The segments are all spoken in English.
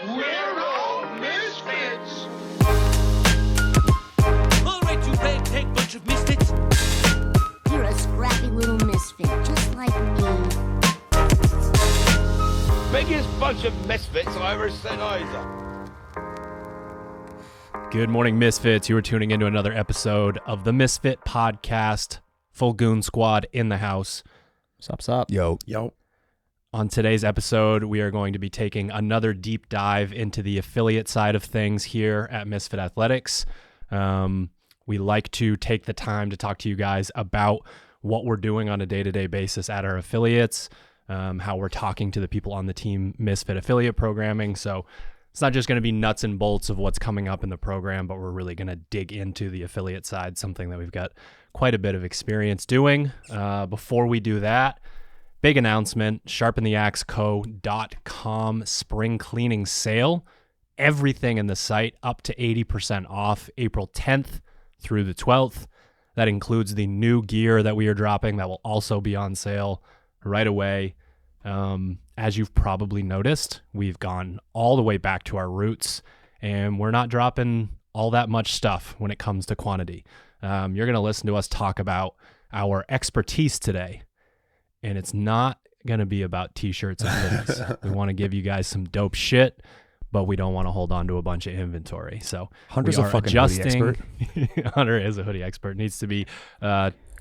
We're all misfits. All right, you ragtag bunch of misfits. You're a scrappy little misfit, just like me. Biggest bunch of misfits I ever set eyes on. Good morning, Misfits. You are tuning into another episode of the Misfit Podcast. Full Goon Squad in the house. Sup. Yo. On today's episode, we are going to be taking another deep dive into the affiliate side of things here at Misfit Athletics. We like to take the time to talk to you guys about what we're doing on a day-to-day basis at our affiliates, how we're talking to the people on the team Misfit affiliate programming. So it's not just going to be nuts and bolts of what's coming up in the program, but we're really going to dig into the affiliate side, something that we've got quite a bit of experience doing. Before we do that, big announcement, sharpentheaxeco.com spring cleaning sale. Everything in the site up to 80% off April 10th through the 12th. That includes the new gear that we are dropping that will also be on sale right away. As you've probably noticed, we've gone all the way back to our roots, and we're not dropping all that much stuff when it comes to quantity. You're going to listen to us talk about our expertise today. And it's not going to be about t-shirts and hoodies. We want to give you guys some dope shit, but we don't want to hold on to a bunch of inventory. So Hunter's we a are fucking adjusting. hoodie expert. Hunter is a hoodie expert. Needs to be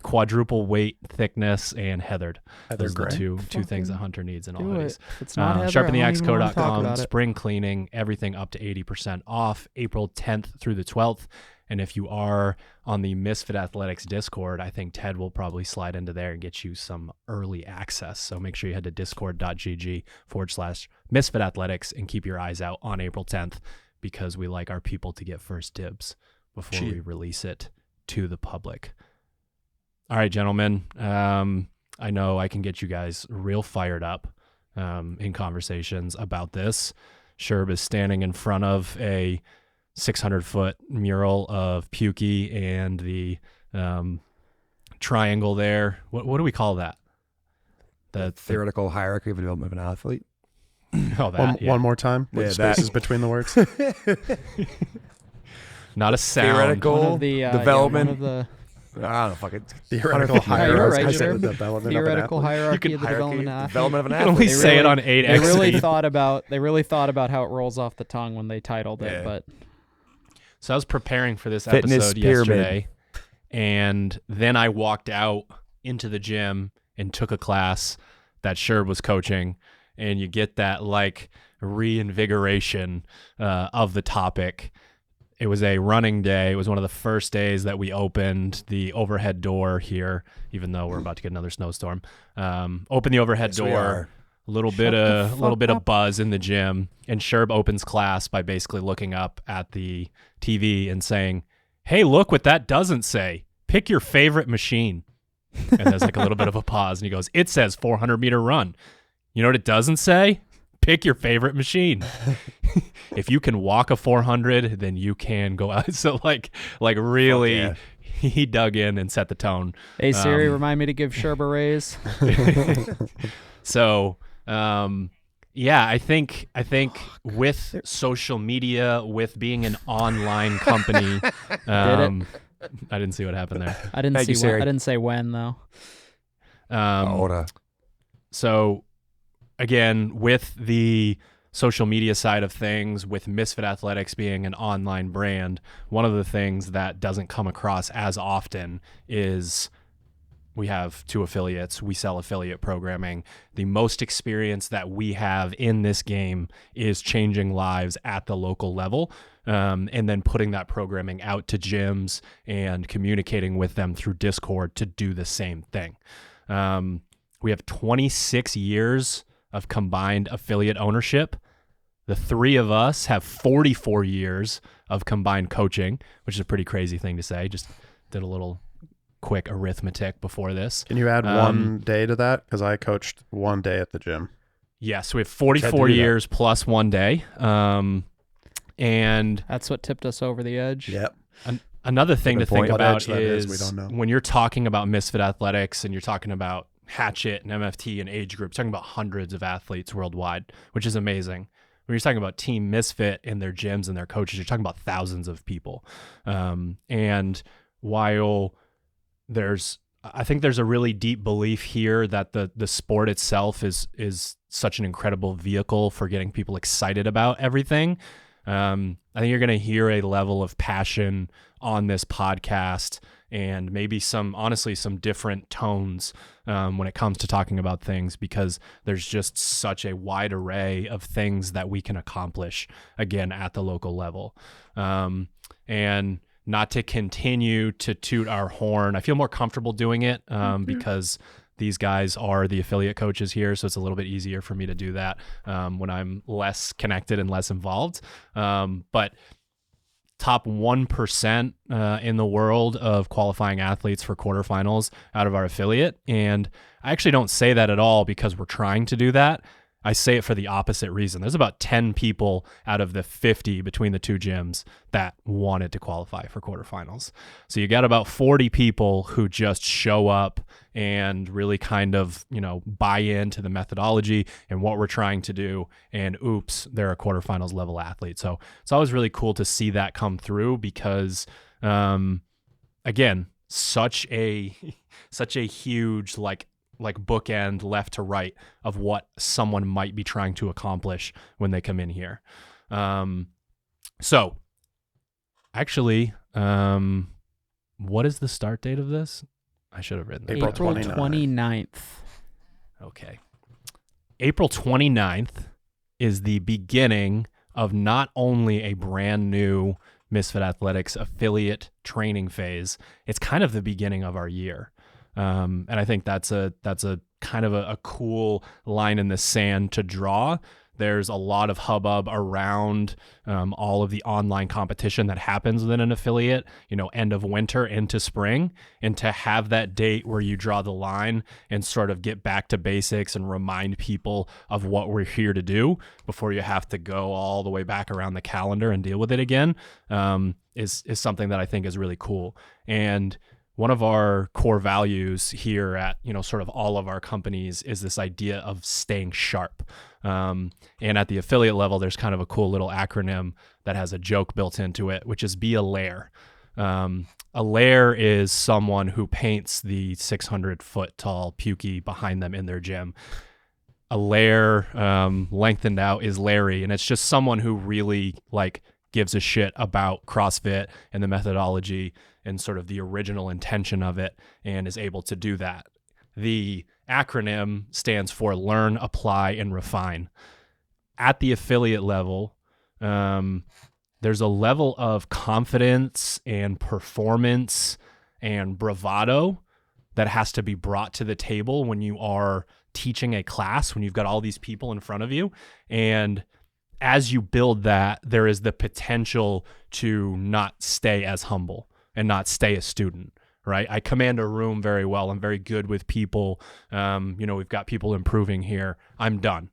quadruple weight thickness and heathered. Those are the two things that Hunter needs in all hoodies. It's not heather, I don't even wanna talk sharpentheaxeco.com, about it. spring cleaning, everything up to 80% off April 10th through the 12th. And if you are on the Misfit Athletics Discord, I think Ted will probably slide into there and get you some early access. So make sure you head to discord.gg/Misfit Athletics and keep your eyes out on April 10th, because we like our people to get first dibs before we release it to the public. All right, gentlemen. I know I can get you guys real fired up in conversations about this. Sherb is standing in front of a 600-foot mural of Pukey and the triangle there. What do we call that? The theoretical hierarchy of the development of an athlete. Oh, that. One more time with spaces that. between the words. Not a sound. Theoretical One of the, development. one of the I don't know, fuck it. Theoretical Yeah, you're right, hierarchy sure. of the development of an theoretical athlete. hierarchy of the Hierarchy, development of an athlete. development of an You can only athlete. say it on 8x. They really thought about how it rolls off the tongue when they titled it, Yeah. but So I was preparing for this Fitness episode pyramid. yesterday, and then I walked out into the gym and took a class that Sherb was coaching, and you get that like reinvigoration of the topic. It was a running day. It was one of the first days that we opened the overhead door here, even though we're about to get another snowstorm. Open the overhead Yes, we door. are. A little bit of buzz in the gym, and Sherb opens class by basically looking up at the TV and saying, "Hey, look what that doesn't say. Pick your favorite machine." And there's like a little bit of a pause, and he goes, "It says 400-meter run. You know what it doesn't say? Pick your favorite machine. If you can walk a 400, then you can go out." So like really, yeah. he dug in and set the tone. hey Siri, remind me to give Sherb a raise. So, yeah, I think with social media, with being an online company, I didn't see what happened there. I didn't Thank you, see when, Siri. I didn't say when though. Order. So again, with the social media side of things, with Misfit Athletics being an online brand, one of the things that doesn't come across as often is we have 2 affiliates. We sell affiliate programming. The most experience that we have in this game is changing lives at the local level, and then putting that programming out to gyms and communicating with them through Discord to do the same thing. We have 26 years of combined affiliate ownership. The 3 of us have 44 years of combined coaching, which is a pretty crazy thing to say. Just did a little quick arithmetic before this. Can you add one day to that? Because I coached one day at the gym. Yes, we have 44 years plus 1 day. And That's what tipped us over the edge. Yep. another thing to think What about edge that is, is we don't know. when you're talking about Misfit Athletics and you're talking about Hatchet and MFT and age groups, talking about hundreds of athletes worldwide, which is amazing. when you're talking about Team Misfit and their gyms and their coaches, you're talking about thousands of people. And while I think there's a really deep belief here that the sport itself is such an incredible vehicle for getting people excited about everything. I think you're going to hear a level of passion on this podcast and maybe some different tones when it comes to talking about things, because there's just such a wide array of things that we can accomplish, again, at the local level. And not to continue to toot our horn, I feel more comfortable doing it because these guys are the affiliate coaches here, so it's a little bit easier for me to do that when I'm less connected and less involved. But top 1% in the world of qualifying athletes for quarterfinals out of our affiliate. And I actually don't say that at all because we're trying to do that. I say it for the opposite reason. There's about 10 people out of the 50 between the two gyms that wanted to qualify for quarterfinals. So you got about 40 people who just show up and really kind of, buy into the methodology and what we're trying to do. And oops, they're a quarterfinals level athlete. So it's always really cool to see that come through because, again, such a huge, like bookend left to right of what someone might be trying to accomplish when they come in here. So actually, what is the start date of this? I should have written that. April 29th. Okay. April 29th is the beginning of not only a brand new Misfit Athletics affiliate training phase, it's kind of the beginning of our year. And I think that's a kind of a cool line in the sand to draw. There's a lot of hubbub around all of the online competition that happens within an affiliate, end of winter into spring. And to have that date where you draw the line and sort of get back to basics and remind people of what we're here to do before you have to go all the way back around the calendar and deal with it again is something that I think is really cool. And one of our core values here at, sort of all of our companies is this idea of staying sharp. And at the affiliate level, there's kind of a cool little acronym that has a joke built into it, which is be a lair. A lair is someone who paints the 600-foot tall pukey behind them in their gym. A lair, lengthened out, is Larry, and it's just someone who really gives a shit about CrossFit and the methodology and sort of the original intention of it and is able to do that. The acronym stands for Learn, Apply, and Refine. At the affiliate level, there's a level of confidence and performance and bravado that has to be brought to the table when you are teaching a class, when you've got all these people in front of you. And as you build that, there is the potential to not stay as humble and not stay a student, right? I command a room very well. I'm very good with people. We've got people improving here. I'm done.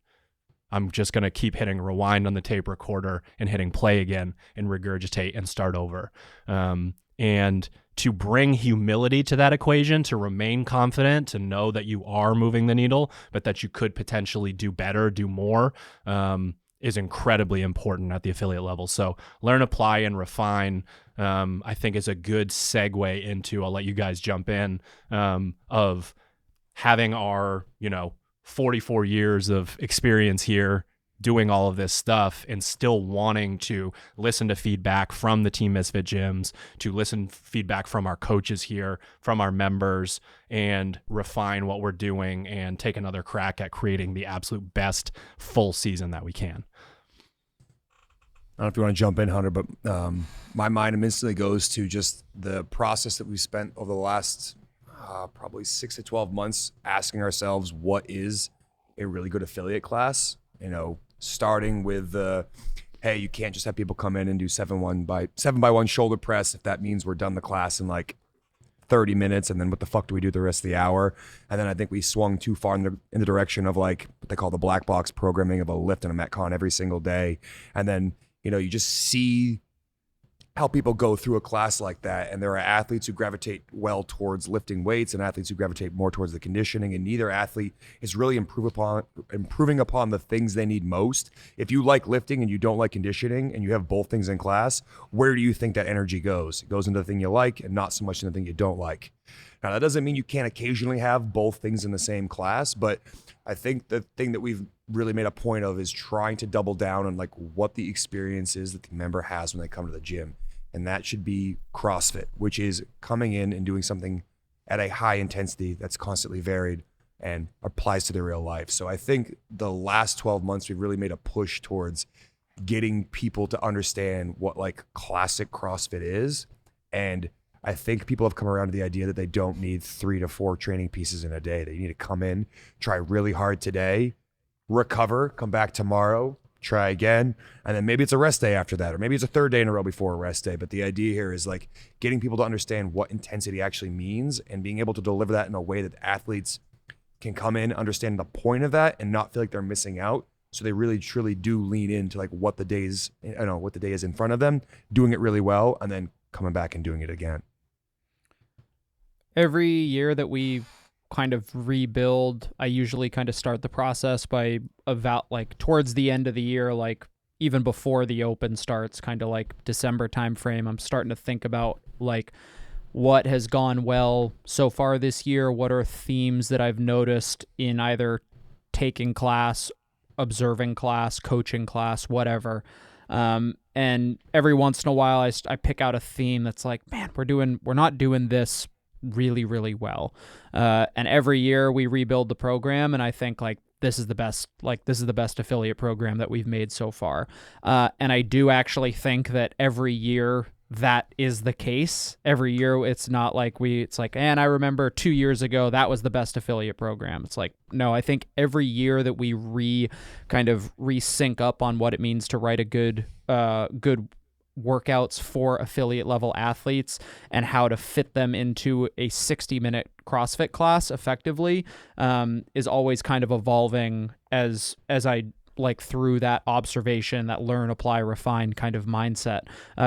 I'm just going to keep hitting rewind on the tape recorder and hitting play again and regurgitate and start over. And to bring humility to that equation, to remain confident, to know that you are moving the needle, but that you could potentially do better, do more, is incredibly important at the affiliate level. So Learn, Apply, and Refine, I think is a good segue into, I'll let you guys jump in, of having our, 44 years of experience here doing all of this stuff and still wanting to listen to feedback from the Team Misfit gyms, to listen feedback from our coaches here, from our members, and refine what we're doing and take another crack at creating the absolute best full season that we can. I don't know if you want to jump in, Hunter, but my mind instantly goes to just the process that we spent over the last probably 6 to 12 months asking ourselves, what is a really good affiliate class? Starting with hey, you can't just have people come in and do 7 by 1 shoulder press if that means we're done the class in 30 minutes, and then what the fuck do we do the rest of the hour? And then I think we swung too far in the direction of what they call the black box programming of a lift and a Metcon every single day. And then, you just see help people go through a class like that. And there are athletes who gravitate well towards lifting weights and athletes who gravitate more towards the conditioning, and neither athlete is really improving upon the things they need most. If you like lifting and you don't like conditioning and you have both things in class, where do you think that energy goes? It goes into the thing you like and not so much into the thing you don't like. Now, that doesn't mean you can't occasionally have both things in the same class, but I think the thing that we've really made a point of is trying to double down on like what the experience is that the member has when they come to the gym. And that should be CrossFit, which is coming in and doing something at a high intensity that's constantly varied and applies to their real life. So I think the last 12 months, we've really made a push towards getting people to understand what like classic CrossFit is. And I think people have come around to the idea that they don't need 3 to 4 training pieces in a day. They need to come in, try really hard today, recover, come back tomorrow, try again, and then maybe it's a rest day after that, or maybe it's a third day in a row before a rest day. But the idea here is like getting people to understand what intensity actually means and being able to deliver that in a way that athletes can come in, understand the point of that, and not feel like they're missing out. So they really truly do lean into like what the day is in front of them, doing it really well, and then coming back and doing it again. Every year that we kind of rebuild, I usually kind of start the process by about like towards the end of the year, like even before the open starts, kind of like December timeframe. I'm starting to think about like what has gone well so far this year. What are themes that I've noticed in either taking class, observing class, coaching class, whatever. And every once in a while I pick out a theme that's like, man, we're not doing this really, really well. And every year we rebuild the program, and I think like this is the best affiliate program that we've made so far. And I do actually think that every year that is the case. Every year it's not like and I remember 2 years ago that was the best affiliate program. It's like, no, I think every year that we resync up on what it means to write a good workouts for affiliate level athletes and how to fit them into a 60-minute CrossFit class effectively is always kind of evolving as I like through that observation, that learn, apply, refine kind of mindset,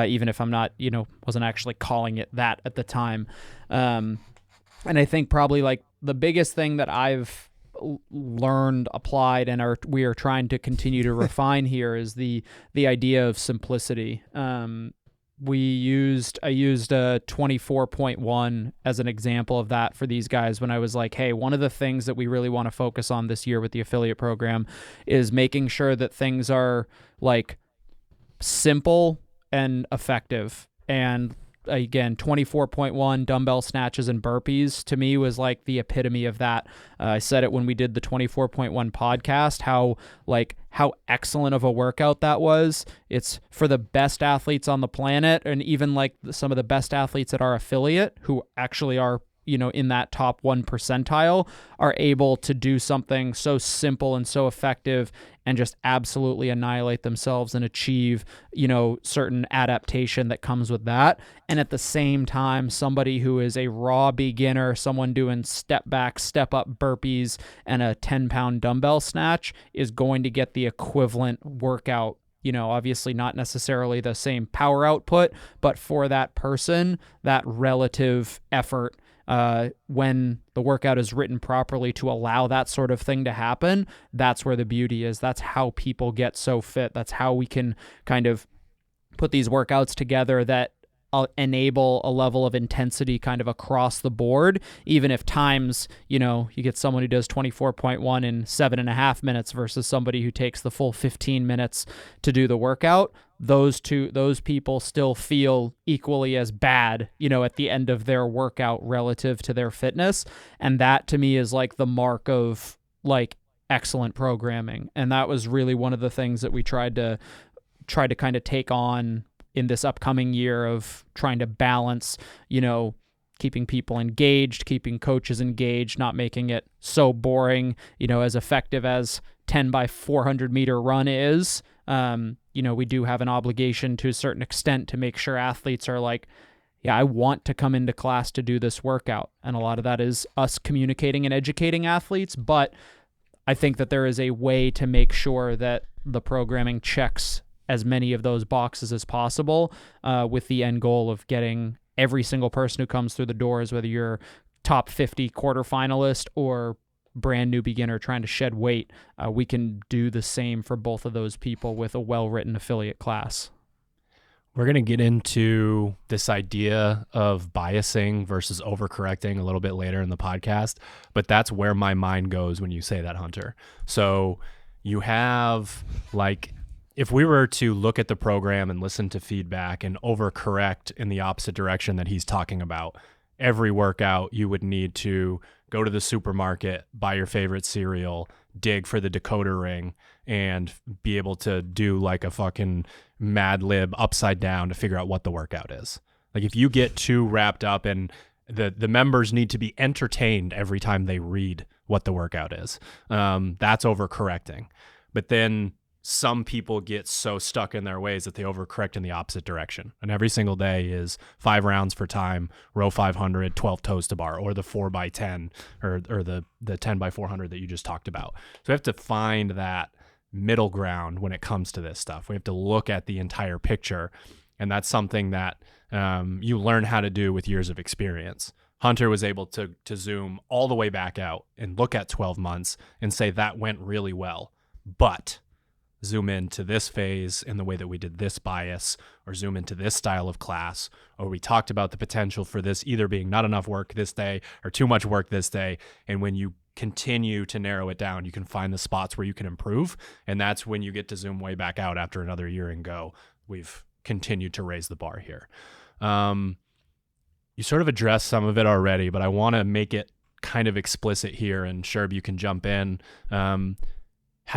even if I'm not, wasn't actually calling it that at the time. And I think probably like the biggest thing that I've learned, applied, and we are trying to continue to refine here is the idea of simplicity. I used a 24.1 as an example of that for these guys when I was like, hey, one of the things that we really want to focus on this year with the affiliate program is making sure that things are like simple and effective. And again, 24.1 dumbbell snatches and burpees to me was like the epitome of that. I said it when we did the 24.1 podcast, how excellent of a workout that was. It's for the best athletes on the planet, and even like some of the best athletes at our affiliate who actually are, in that top 1 percentile, are able to do something so simple and so effective and just absolutely annihilate themselves and achieve, certain adaptation that comes with that. And at the same time, somebody who is a raw beginner, someone doing step back, step up burpees and a 10-pound dumbbell snatch is going to get the equivalent workout. Obviously not necessarily the same power output, but for that person, that relative effort, when the workout is written properly to allow that sort of thing to happen, that's where the beauty is. That's how people get so fit. That's how we can kind of put these workouts together that enable a level of intensity kind of across the board, even if times, you get someone who does 24.1 in 7.5 minutes versus somebody who takes the full 15 minutes to do the workout. Those people still feel equally as bad, at the end of their workout relative to their fitness. And that to me is like the mark of like excellent programming. And that was really one of the things that we tried to kind of take on in this upcoming year of trying to balance, keeping people engaged, keeping coaches engaged, not making it so boring, as effective as 10 by 400 meter run is. We do have an obligation to a certain extent to make sure athletes are like, yeah, I want to come into class to do this workout. And a lot of that is us communicating and educating athletes. But I think that there is a way to make sure that the programming checks as many of those boxes as possible, with the end goal of getting every single person who comes through the doors, whether you're top 50 quarterfinalist or brand new beginner trying to shed weight, we can do the same for both of those people with a well-written affiliate class. We're going to get into this idea of biasing versus overcorrecting a little bit later in the podcast, but that's where my mind goes when you say that, Hunter. So you have, like, if we were to look at the program and listen to feedback and overcorrect in the opposite direction that he's talking about, every workout you would need to go to the supermarket, buy your favorite cereal, dig for the decoder ring, and be able to do like a fucking Mad Lib upside down to figure out what the workout is. Like, if you get too wrapped up in the members need to be entertained every time they read what the workout is, that's overcorrecting. But then some people get so stuck in their ways that they overcorrect in the opposite direction. And every single day is 5 rounds for time, row 500, 12 toes to bar, or the 4x10 or the 10x400 that you just talked about. So we have to find that middle ground when it comes to this stuff. We have to look at the entire picture. And that's something that you learn how to do with years of experience. Hunter was able to zoom all the way back out and look at 12 months and say that went really well. But zoom into this phase in the way that we did this bias, or zoom into this style of class, or we talked about the potential for this either being not enough work this day or too much work this day. And when you continue to narrow it down, you can find the spots where you can improve. And that's when you get to zoom way back out after another year and go, we've continued to raise the bar here. You sort of addressed some of it already, but I want to make it kind of explicit here, and Sherb, you can jump in. How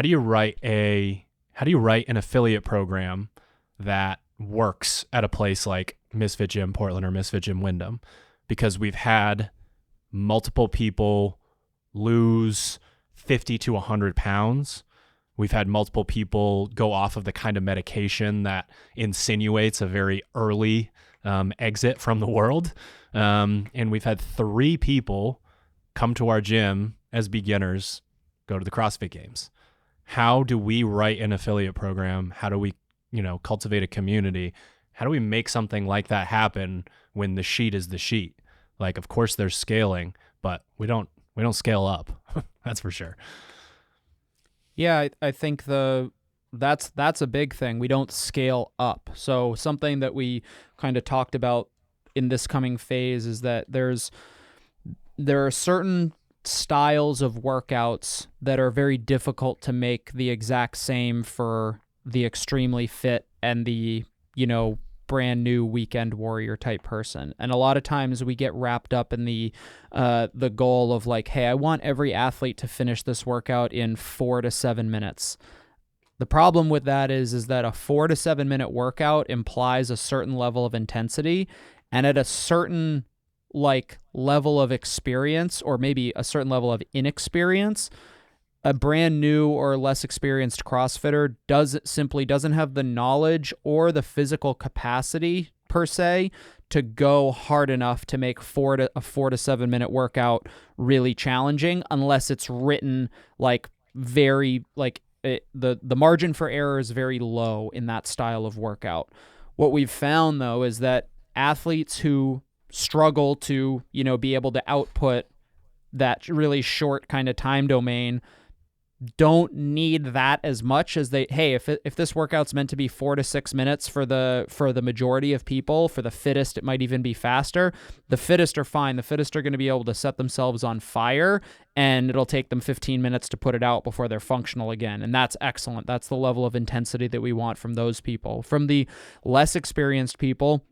do you write an affiliate program that works at a place like Misfit Gym Portland or Misfit Gym Wyndham? Because we've had multiple people lose 50 to 100 pounds. We've had multiple people go off of the kind of medication that insinuates a very early exit from the world. And we've had 3 people come to our gym as beginners, go to the CrossFit Games. How do we write an affiliate program? How do we, cultivate a community? How do we make something like that happen when the sheet is the sheet? Like, of course there's scaling, but we don't scale up. That's for sure. Yeah, I think that's a big thing. We don't scale up. So something that we kind of talked about in this coming phase is that there are certain styles of workouts that are very difficult to make the exact same for the extremely fit and the, brand new weekend warrior type person. And a lot of times we get wrapped up in the goal of like, hey, I want every athlete to finish this workout in 4 to 7 minutes. The problem with that is that a 4 to 7 minute workout implies a certain level of intensity, and at a certain level of experience, or maybe a certain level of inexperience, a brand new or less experienced CrossFitter doesn't have the knowledge or the physical capacity per se to go hard enough to make a 4 to 7 minute workout really challenging, unless it's written the margin for error is very low in that style of workout. What we've found though is that athletes who struggle to, be able to output that really short kind of time domain don't need that as much as if this workout's meant to be 4 to 6 minutes for the majority of people, for the fittest, it might even be faster. The fittest are fine. The fittest are going to be able to set themselves on fire, and it'll take them 15 minutes to put it out before they're functional again. And that's excellent. That's the level of intensity that we want from those people. From the less experienced people,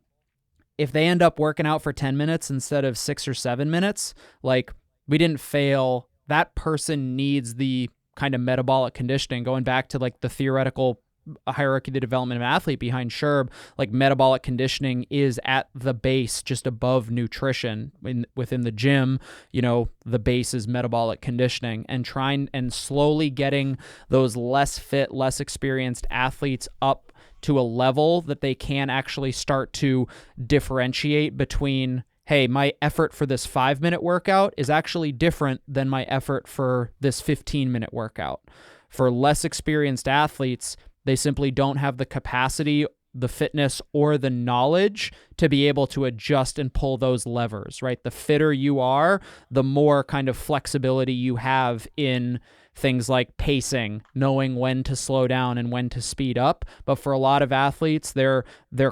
if they end up working out for 10 minutes instead of 6 or 7 minutes, we didn't fail. That person needs the kind of metabolic conditioning, going back to the theoretical hierarchy of the development of an athlete behind Sherb. Metabolic conditioning is at the base, just above nutrition. Within the gym, the base is metabolic conditioning, and trying and slowly getting those less fit, less experienced athletes up to a level that they can actually start to differentiate between, hey, my effort for this 5-minute workout is actually different than my effort for this 15-minute workout. For less experienced athletes, They simply don't have the capacity, the fitness, or the knowledge to be able to adjust and pull those levers, right? The fitter you are, the more kind of flexibility you have in things like pacing, knowing when to slow down and when to speed up. But for a lot of athletes, their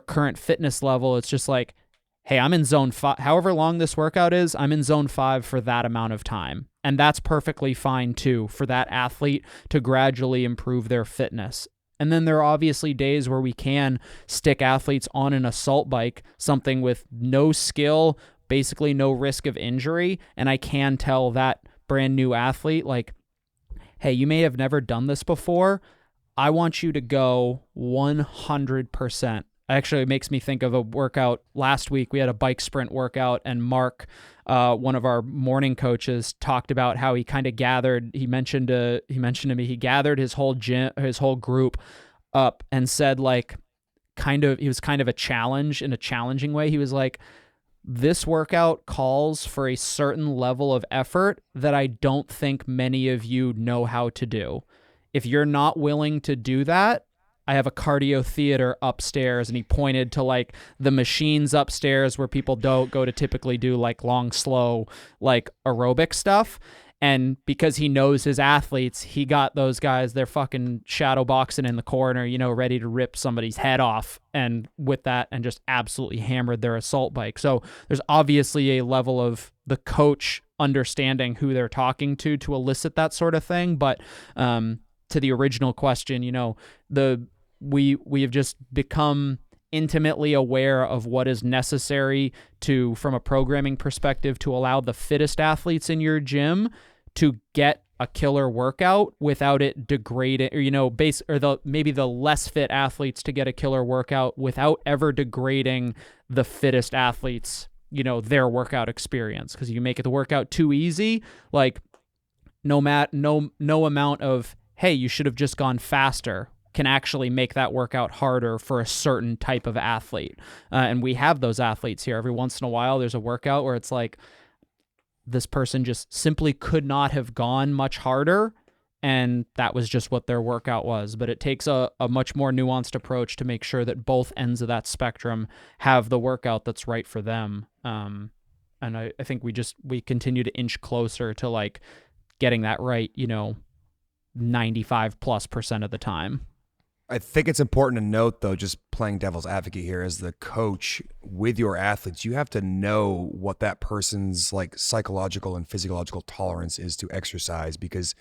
current fitness level, it's just like, hey, I'm in zone 5. However long this workout is, I'm in zone 5 for that amount of time. And that's perfectly fine too, for that athlete to gradually improve their fitness. And then there are obviously days where we can stick athletes on an assault bike, something with no skill, basically no risk of injury. And I can tell that brand new athlete, like, hey, you may have never done this before. I want you to go 100%. Actually, it makes me think of a workout last week. We had a bike sprint workout, and Mark, one of our morning coaches, talked about how he kind of gathered. He mentioned to me he gathered his whole group up and said, like, he was kind of a challenge in a challenging way. He was like, this workout calls for a certain level of effort that I don't think many of you know how to do. If you're not willing to do that, I have a cardio theater upstairs, and he pointed to like the machines upstairs where people don't go to typically do like long, slow, like aerobic stuff. And because he knows his athletes, he got those guys, they're fucking shadow boxing in the corner, ready to rip somebody's head off. And with that, and just absolutely hammered their assault bike. So there's obviously a level of the coach understanding who they're talking to elicit that sort of thing. But to the original question, we have just become intimately aware of what is necessary from a programming perspective, to allow the fittest athletes in your gym to get a killer workout without it degrading, or maybe the less fit athletes to get a killer workout without ever degrading the fittest athletes, their workout experience. Because you make it the workout too easy, like no amount of, hey, you should have just gone faster, can actually make that workout harder for a certain type of athlete. And we have those athletes here. Every once in a while, there's a workout where it's like, this person just simply could not have gone much harder, and that was just what their workout was. But it takes a much more nuanced approach to make sure that both ends of that spectrum have the workout that's right for them. And I think we continue to inch closer to like getting that right, 95+% of the time. I think it's important to note, though, just playing devil's advocate here, as the coach with your athletes, you have to know what that person's like psychological and physiological tolerance is to exercise. Because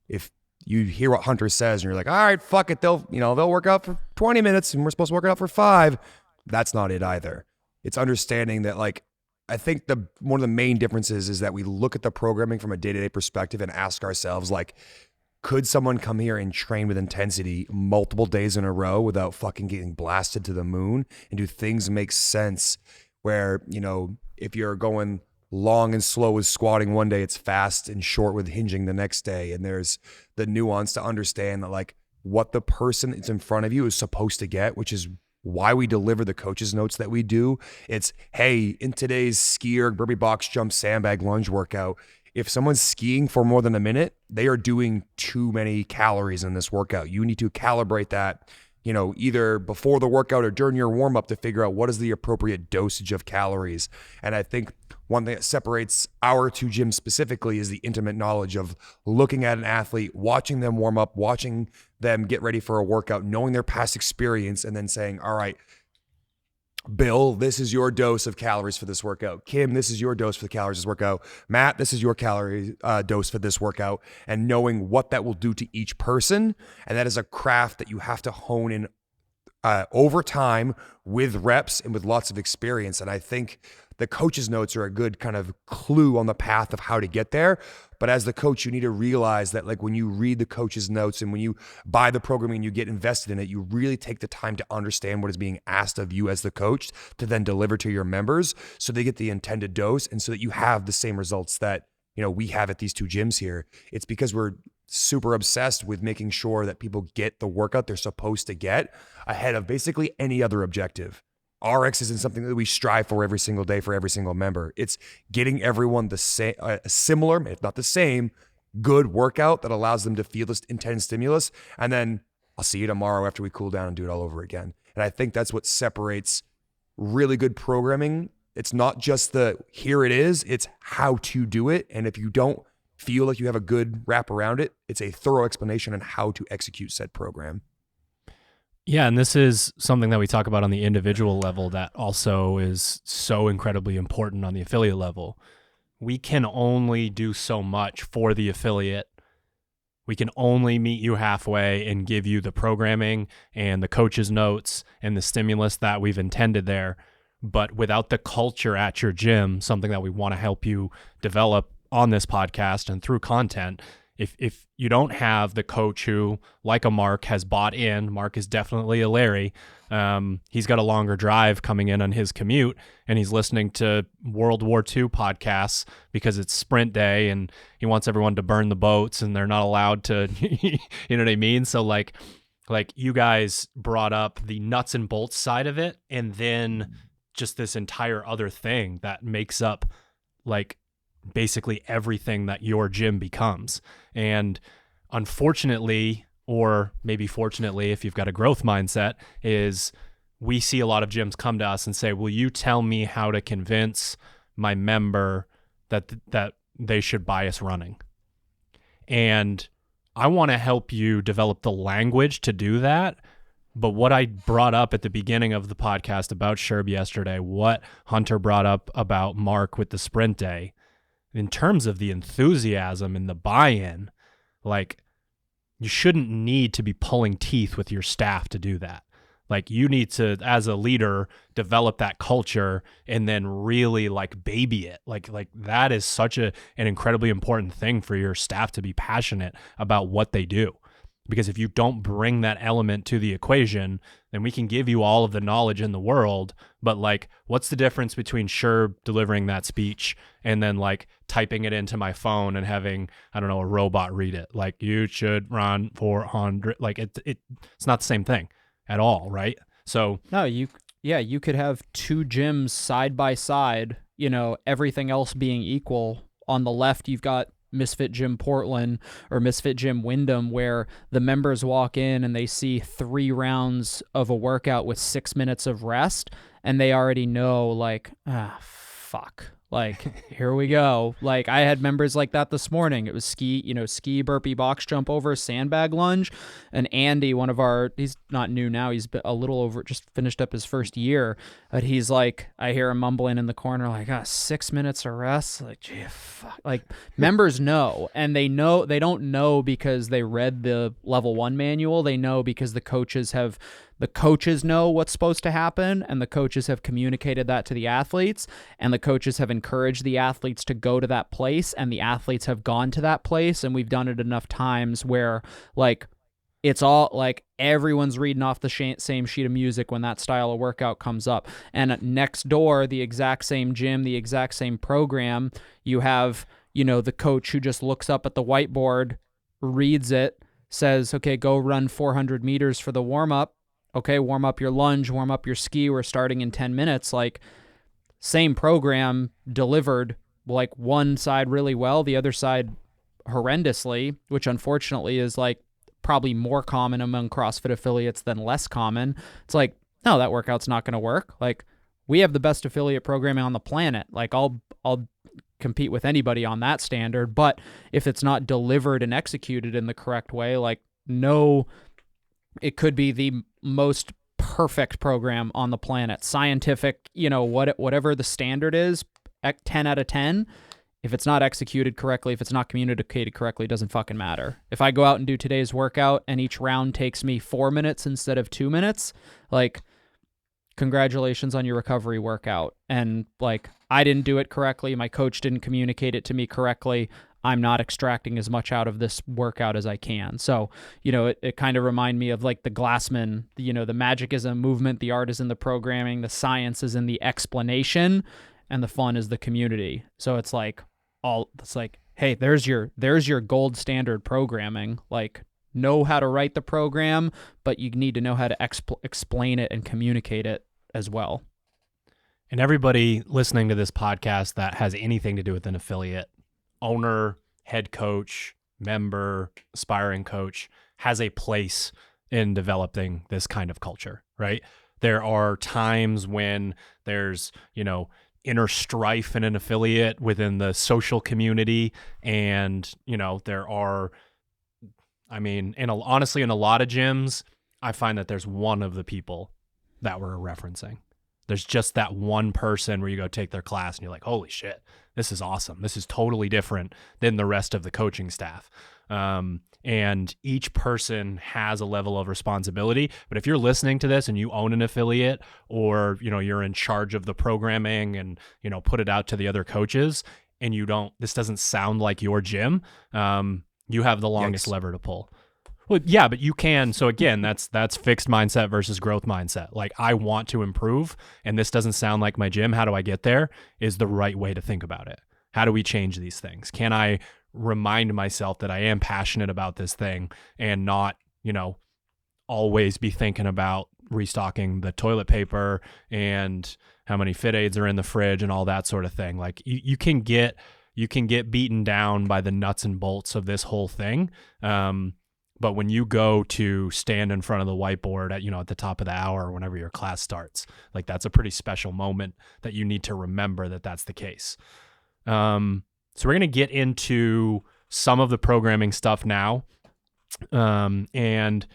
if you hear what Hunter says and you're like, all right, fuck it, they'll work out for 20 minutes and we're supposed to work it out for 5, that's not it either. It's understanding that, like, I think one of the main differences is that we look at the programming from a day-to-day perspective and ask ourselves, like, could someone come here and train with intensity multiple days in a row without fucking getting blasted to the moon? And do things make sense where, if you're going long and slow with squatting one day, it's fast and short with hinging the next day. And there's the nuance to understand that, like, what the person that's in front of you is supposed to get, which is why we deliver the coaches notes that we do. It's, hey, in today's skier, burpee box jump, sandbag lunge workout, if someone's skiing for more than a minute, they are doing too many calories in this workout. You need to calibrate that, either before the workout or during your warm up to figure out what is the appropriate dosage of calories. And I think one thing that separates our two gyms specifically is the intimate knowledge of looking at an athlete, watching them warm up, watching them get ready for a workout, knowing their past experience, and then saying, all right, Bill, this is your dose of calories for this workout. Kim, this is your dose for the calories of this workout. Matt, this is your calorie dose for this workout. And knowing what that will do to each person. And that is a craft that you have to hone in over time with reps and with lots of experience. And I think the coach's notes are a good kind of clue on the path of how to get there. But as the coach, you need to realize that, like, when you read the coach's notes and when you buy the programming and you get invested in it, you really take the time to understand what is being asked of you as the coach to then deliver to your members so they get the intended dose and so that you have the same results that, we have at these two gyms here. It's because we're super obsessed with making sure that people get the workout they're supposed to get ahead of basically any other objective. RX isn't something that we strive for every single day for every single member. It's getting everyone the same, similar, if not the same, good workout that allows them to feel this intense stimulus. And then I'll see you tomorrow after we cool down and do it all over again. And I think that's what separates really good programming. It's not just the here it is, it's how to do it. And if you don't feel like you have a good wrap around it, it's a thorough explanation on how to execute said program. Yeah, and this is something that we talk about on the individual level that also is so incredibly important on the affiliate level. We can only do so much for the affiliate. We can only meet you halfway and give you the programming and the coach's notes and the stimulus that we've intended there. But without the culture at your gym, something that we want to help you develop on this podcast and through content, if you don't have the coach who, like a Mark, has bought in, Mark is definitely a Larry. He's got a longer drive coming in on his commute, and he's listening to World War II podcasts because it's sprint day, and he wants everyone to burn the boats, and they're not allowed to, you know what I mean? So like you guys brought up the nuts and bolts side of it, and then just this entire other thing that makes up like basically everything that your gym becomes. And unfortunately, or maybe fortunately, if you've got a growth mindset, is we see a lot of gyms come to us and say, will you tell me how to convince my member that they should buy us running? And I want to help you develop the language to do that. But what I brought up at the beginning of the podcast about Sherb yesterday, what Hunter brought up about Mark with the sprint day, in terms of the enthusiasm and the buy-in, like you shouldn't need to be pulling teeth with your staff to do that. Like you need to, as a leader, develop that culture and then really like baby it. Like that is such an incredibly important thing for your staff to be passionate about what they do. Because if you don't bring that element to the equation, then we can give you all of the knowledge in the world. But like, what's the difference between Sherb delivering that speech and then like typing it into my phone and having, I don't know, a robot read it? Like you should run 400. Like it's not the same thing at all, right? So No, you could have two gyms side by side, everything else being equal. On the left, you've got Misfit Gym Portland or Misfit Gym Wyndham, where the members walk in and they see 3 rounds of a workout with 6 minutes of rest, and they already know like, fuck. Like, here we go. Like, I had members like that this morning. It was ski, burpee, box jump over, sandbag lunge. And Andy, he's not new now. He's a little over, just finished up his first year. But he's like, I hear him mumbling in the corner, like, 6 minutes of rest. Like, gee, fuck. Like, members know. And they don't know because they read the level 1 manual. They know because the coaches know what's supposed to happen, and the coaches have communicated that to the athletes, and the coaches have encouraged the athletes to go to that place, and the athletes have gone to that place, and we've done it enough times where, like, it's all, like, everyone's reading off the same sheet of music when that style of workout comes up. And next door, the exact same gym, the exact same program, you have, the coach who just looks up at the whiteboard, reads it, says, okay, go run 400 meters for the warm-up. Okay, warm up your lunge, warm up your ski. We're starting in 10 minutes. Like, same program delivered, like one side really well, the other side horrendously, which unfortunately is like probably more common among CrossFit affiliates than less common. It's like, no, that workout's not going to work. Like, we have the best affiliate programming on the planet. Like, I'll compete with anybody on that standard. But if it's not delivered and executed in the correct way, like, no, it could be the most perfect program on the planet, scientific, whatever the standard is, 10 out of 10. If it's not executed correctly, if it's not communicated correctly, it doesn't fucking matter. If I go out and do today's workout and each round takes me 4 minutes instead of 2 minutes, like, congratulations on your recovery workout. And like, I didn't do it correctly. My coach didn't communicate it to me correctly. I'm not extracting as much out of this workout as I can. So, it kind of reminded me of like the Glassman, the magic is in movement, the art is in the programming, the science is in the explanation, and the fun is the community. So it's like, hey, there's your gold standard programming. Like, know how to write the program, but you need to know how to explain it and communicate it as well. And everybody listening to this podcast that has anything to do with an affiliate, owner, head coach, member, aspiring coach, has a place in developing this kind of culture, right? There are times when there's, inner strife in an affiliate within the social community. And, there are, honestly, in a lot of gyms, I find that there's one of the people that we're referencing. There's just that one person where you go take their class and you're like, holy shit, this is awesome. This is totally different than the rest of the coaching staff. And each person has a level of responsibility. But if you're listening to this and you own an affiliate, or, you're in charge of the programming and, put it out to the other coaches, and this doesn't sound like your gym, you have the longest lever to pull. Well, yeah, but you can. So again, that's fixed mindset versus growth mindset. Like, I want to improve, and this doesn't sound like my gym. How do I get there? Is the right way to think about it. How do we change these things? Can I remind myself that I am passionate about this thing and not, always be thinking about restocking the toilet paper and how many Fit Aids are in the fridge and all that sort of thing. Like, you can get beaten down by the nuts and bolts of this whole thing. But when you go to stand in front of the whiteboard at the top of the hour, whenever your class starts, like, that's a pretty special moment that you need to remember that that's the case. So we're going to get into some of the programming stuff now. And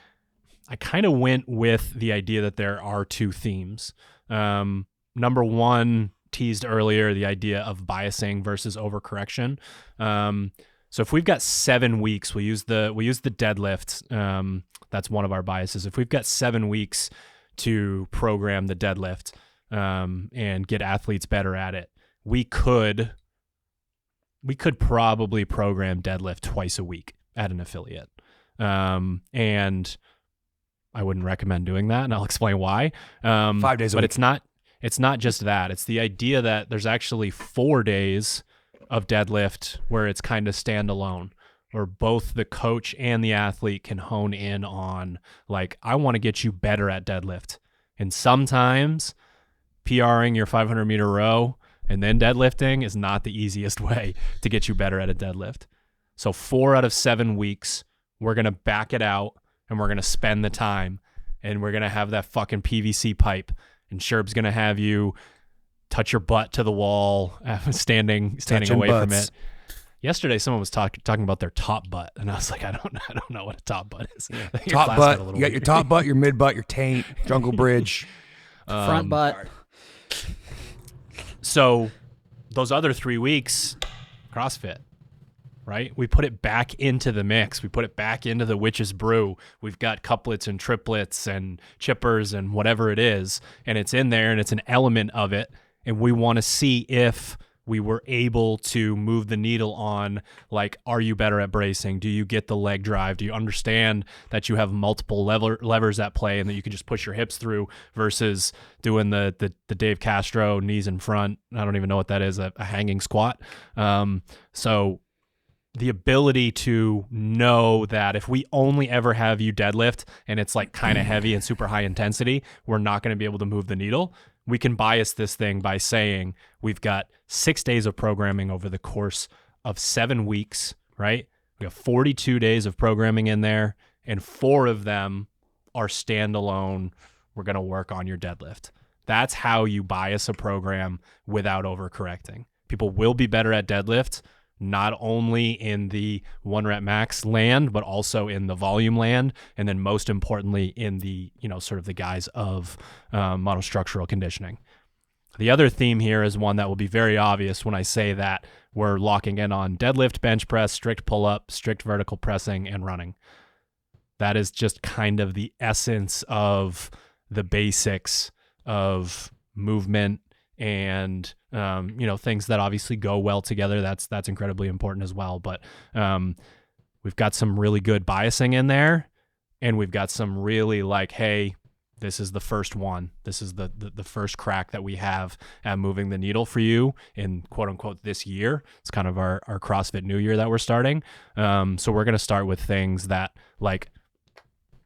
I kind of went with the idea that there are two themes. Number one, teased earlier, the idea of biasing versus overcorrection. So if we've got 7 weeks, we'll use the deadlift. That's one of our biases. If we've got 7 weeks to program the deadlift and get athletes better at it, we could probably program deadlift twice a week at an affiliate. And I wouldn't recommend doing that, and I'll explain why. 5 days a week. But it's not just that. It's the idea that there's actually 4 days of deadlift where it's kind of standalone, where both the coach and the athlete can hone in on, like, I want to get you better at deadlift. And sometimes PRing your 500-meter row and then deadlifting is not the easiest way to get you better at a deadlift. So 4 out of 7 weeks, we're going to back it out, and we're going to spend the time, and we're going to have that fucking PVC pipe, and Sherb's going to have you touch your butt to the wall, standing away from it. Yesterday, someone was talking about their top butt, and I was like, I don't know what a top butt is. Yeah. Top butt. You got your top butt, your mid butt, your taint, jungle bridge, front butt. So those other 3 weeks, CrossFit, right? We put it back into the mix. We put it back into the witch's brew. We've got couplets and triplets and chippers and whatever it is, and it's in there, and it's an element of it. And we want to see if we were able to move the needle on, like, are you better at bracing? Do you get the leg drive? Do you understand that you have multiple levers at play and that you can just push your hips through versus doing the Dave Castro knees in front? I don't even know what that is, a hanging squat. So the ability to know that if we only ever have you deadlift and it's like kind of heavy and super high intensity, we're not going to be able to move the needle. We can bias this thing by saying we've got 6 days of programming over the course of 7 weeks, right? We have 42 days of programming in there, and 4 of them are standalone. We're going to work on your deadlift. That's how you bias a program without overcorrecting. People will be better at deadlift, not only in the 1 rep max land, but also in the volume land. And then most importantly in the, sort of the guise of monostructural conditioning. The other theme here is one that will be very obvious when I say that we're locking in on deadlift, bench press, strict pull-up, strict vertical pressing, and running. That is just kind of the essence of the basics of movement and things that obviously go well together. That's incredibly important as well. But we've got some really good biasing in there, and we've got some really like, hey, this is the first one. This is the first crack that we have at moving the needle for you in quote unquote this year. It's kind of our CrossFit New Year that we're starting. So we're going to start with things that like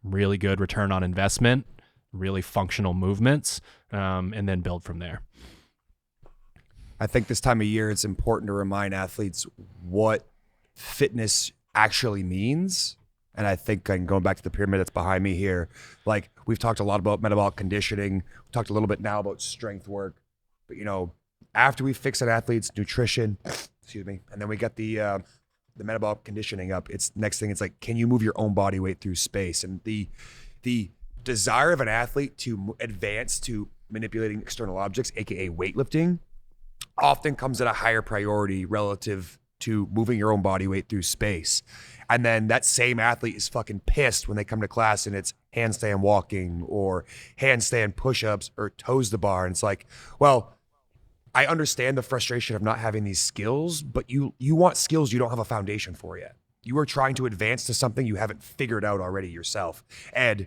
really good return on investment, really functional movements, and then build from there. I think this time of year, it's important to remind athletes what fitness actually means And I think going back to the pyramid that's behind me here, like we've talked a lot about metabolic conditioning. We talked a little bit now about strength work, but after we fix an athlete's nutrition, excuse me, and then we get the metabolic conditioning up, it's next thing. It's like, can you move your own body weight through space? And the desire of an athlete to advance to manipulating external objects, aka weightlifting, often comes at a higher priority relative to moving your own body weight through space. And then that same athlete is fucking pissed when they come to class and it's handstand walking or handstand push-ups or toes to bar. And it's like, well, I understand the frustration of not having these skills, but you want skills you don't have a foundation for yet. You are trying to advance to something you haven't figured out already yourself. And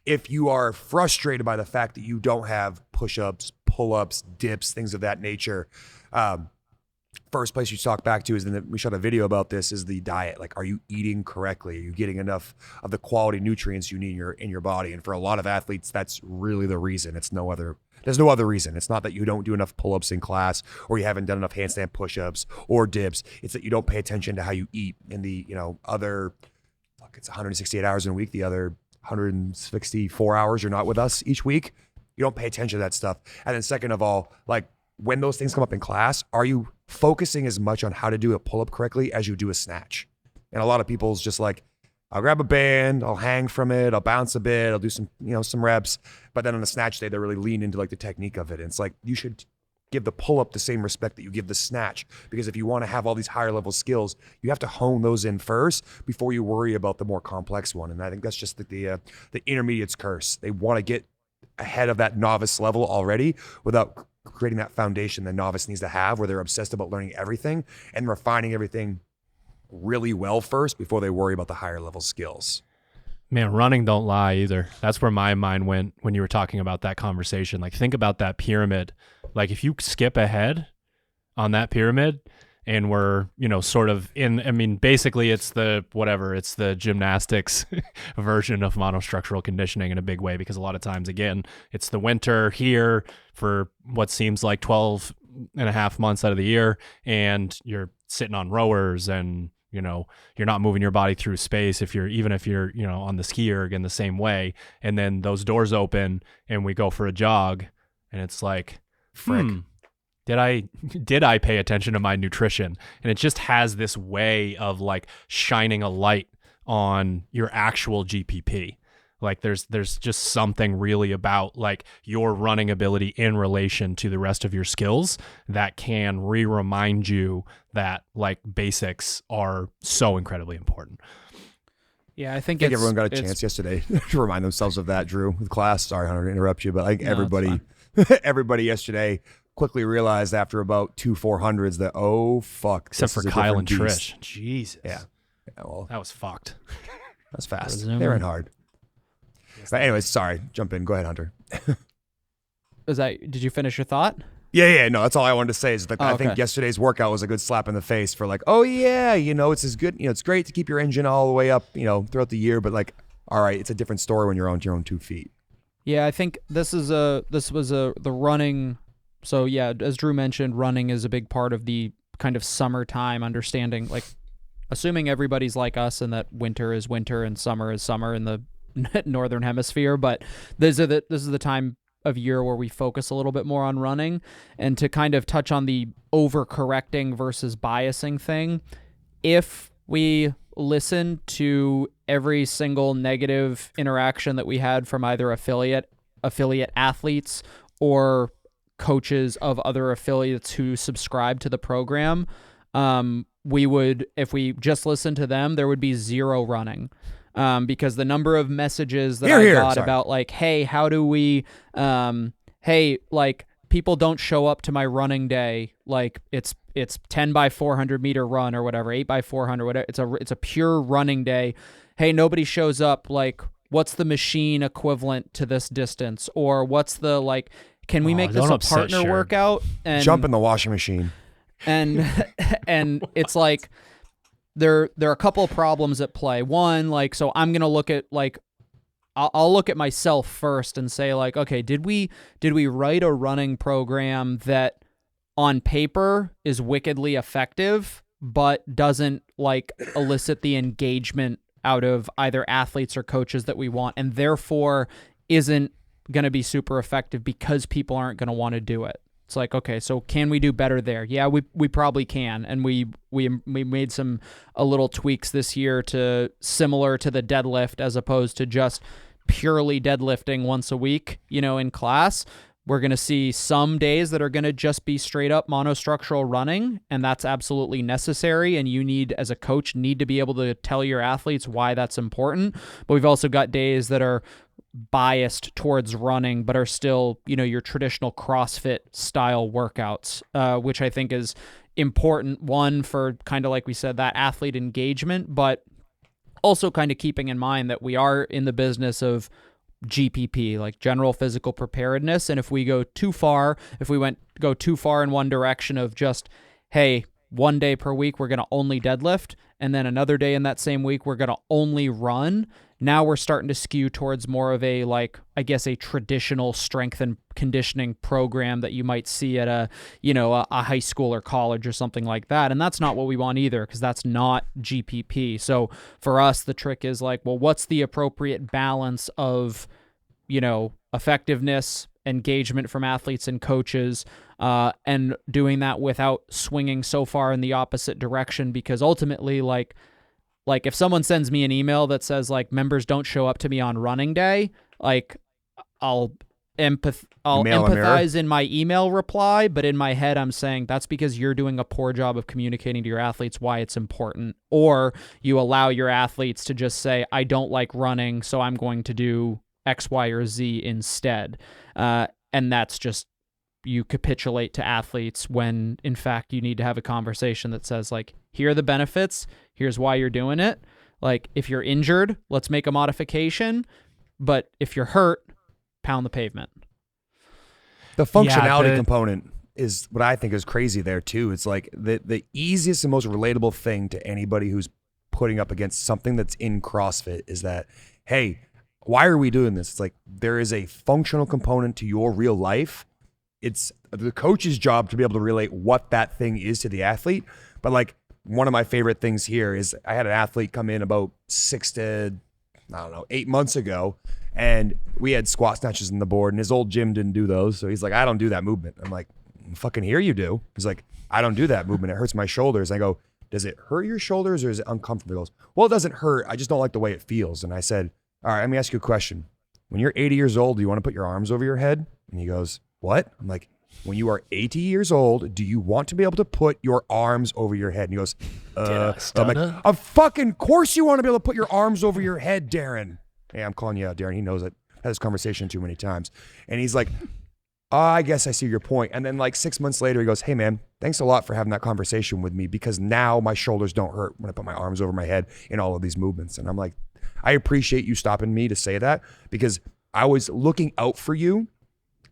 if you are frustrated by the fact that you don't have push-ups, pull-ups, dips, things of that nature, first place you talk back to is, and we shot a video about this, is the diet. Like, are you eating correctly? Are you getting enough of the quality nutrients you need in your body? And for a lot of athletes, that's really the reason. There's no other reason. It's not that you don't do enough pull-ups in class or you haven't done enough handstand push-ups or dips. It's that you don't pay attention to how you eat in the, it's 168 hours in a week. The other 164 hours you're not with us each week. You don't pay attention to that stuff. And then second of all, like, when those things come up in class, are you focusing as much on how to do a pull-up correctly as you do a snatch? And a lot of people's just like, I'll grab a band, I'll hang from it, I'll bounce a bit, I'll do some reps. But then on a snatch day, they really lean into like the technique of it. And it's like, you should give the pull-up the same respect that you give the snatch, because if you want to have all these higher level skills, you have to hone those in first before you worry about the more complex one. And I think that's just the intermediate's curse. They want to get ahead of that novice level already without creating that foundation the novice needs to have, where they're obsessed about learning everything and refining everything really well first before they worry about the higher level skills. Man, running don't lie either. That's where my mind went when you were talking about that conversation. Like, think about that pyramid. Like, if you skip ahead on that pyramid and we're, sort of basically it's the gymnastics version of monostructural conditioning in a big way, because a lot of times, again, it's the winter here for what seems like 12 and a half months out of the year, and you're sitting on rowers and, you're not moving your body through space if you're on the ski erg in the same way. And then those doors open and we go for a jog and it's like, frick. Did I pay attention to my nutrition? And it just has this way of like shining a light on your actual GPP. Like there's just something really about like your running ability in relation to the rest of your skills that can remind you that like basics are so incredibly important. Yeah, I think everyone got a chance yesterday to remind themselves of that, Drew, with class. Sorry, Hunter, to interrupt you, but I think everybody yesterday quickly realized after about 2 400s that, oh, fuck. Except for Kyle and Trish. Beast. Jesus. Yeah, well, that was fucked. That's fast. They ran hard. But anyways, sorry. Jump in. Go ahead, Hunter. Did you finish your thought? Yeah. No, that's all I wanted to say is that I think yesterday's workout was a good slap in the face for like, oh yeah, it's as good. It's great to keep your engine all the way up, throughout the year, but like, all right, it's a different story when you're on your own 2 feet. Yeah, I think this was the running. So yeah, as Drew mentioned, running is a big part of the kind of summertime understanding, like assuming everybody's like us and that winter is winter and summer is summer in the northern hemisphere, but this is the time of year where we focus a little bit more on running. And to kind of touch on the overcorrecting versus biasing thing, if we listen to every single negative interaction that we had from either affiliate athletes or coaches of other affiliates who subscribe to the program, if we just listen to them, there would be zero running. Because the number of messages that I got about like, hey, how do we, hey, like people don't show up to my running day. Like it's 10 by 400 meter run or whatever, 8 by 400, whatever. It's a pure running day. Hey, nobody shows up. Like, what's the machine equivalent to this distance? Or what's the, like, can we make this a partner workout? And jump in the washing machine. And it's like, there are a couple of problems at play. One, like, so I'm going to look at, like, I'll look at myself first and say, like, okay, did we write a running program that on paper is wickedly effective, but doesn't, like, elicit the engagement out of either athletes or coaches that we want, and therefore isn't going to be super effective because people aren't going to want to do it. It's like, okay, so can we do better there? Yeah, we probably can, and we made some a little tweaks this year to similar to the deadlift as opposed to just purely deadlifting once a week, in class. We're going to see some days that are going to just be straight up monostructural running, and that's absolutely necessary, and you need, as a coach, need to be able to tell your athletes why that's important. But we've also got days that are biased towards running but are still, your traditional CrossFit style workouts, which I think is important, one, for kind of like we said, that athlete engagement, but also kind of keeping in mind that we are in the business of GPP, like general physical preparedness. And if we go too far, go too far in one direction of just, hey, one day per week we're going to only deadlift, and then another day in that same week we're going to only run, now we're starting to skew towards more of a, like, I guess, a traditional strength and conditioning program that you might see at a high school or college or something like that. And that's not what we want either, because that's not GPP. So for us, the trick is like, well, what's the appropriate balance of, effectiveness, engagement from athletes and coaches, and doing that without swinging so far in the opposite direction, because ultimately, like if someone sends me an email that says like members don't show up to me on running day, like I'll empathize in my email reply, but in my head I'm saying that's because you're doing a poor job of communicating to your athletes why it's important, or you allow your athletes to just say, I don't like running, so I'm going to do X, Y, or Z instead. And that's just, you capitulate to athletes when in fact you need to have a conversation that says like, here are the benefits, here's why you're doing it. Like, if you're injured, let's make a modification, but if you're hurt, pound the pavement. The functionality component is what I think is crazy there too. It's like the easiest and most relatable thing to anybody who's putting up against something that's in CrossFit is that, hey, why are we doing this? It's like, there is a functional component to your real life. It's the coach's job to be able to relate what that thing is to the athlete. But like, one of my favorite things here is I had an athlete come in about 8 months ago, and we had squat snatches in the board, and his old gym didn't do those. So he's like, I don't do that movement. I'm like, fucking here you do. He's like, I don't do that movement. It hurts my shoulders. I go, does it hurt your shoulders or is it uncomfortable? He goes, well, it doesn't hurt. I just don't like the way it feels. And I said, all right, let me ask you a question. When you're 80 years old, do you want to put your arms over your head? And he goes, what? I'm like, when you are 80 years old, do you want to be able to put your arms over your head? And he goes, I'm like, of fucking course you want to be able to put your arms over your head, Darren. Hey, I'm calling you out, Darren. He knows it. I've had this conversation too many times. And he's like, I guess I see your point. And then like 6 months later, he goes, hey man, thanks a lot for having that conversation with me, because now my shoulders don't hurt when I put my arms over my head in all of these movements. And I'm like, I appreciate you stopping me to say that, because I was looking out for you.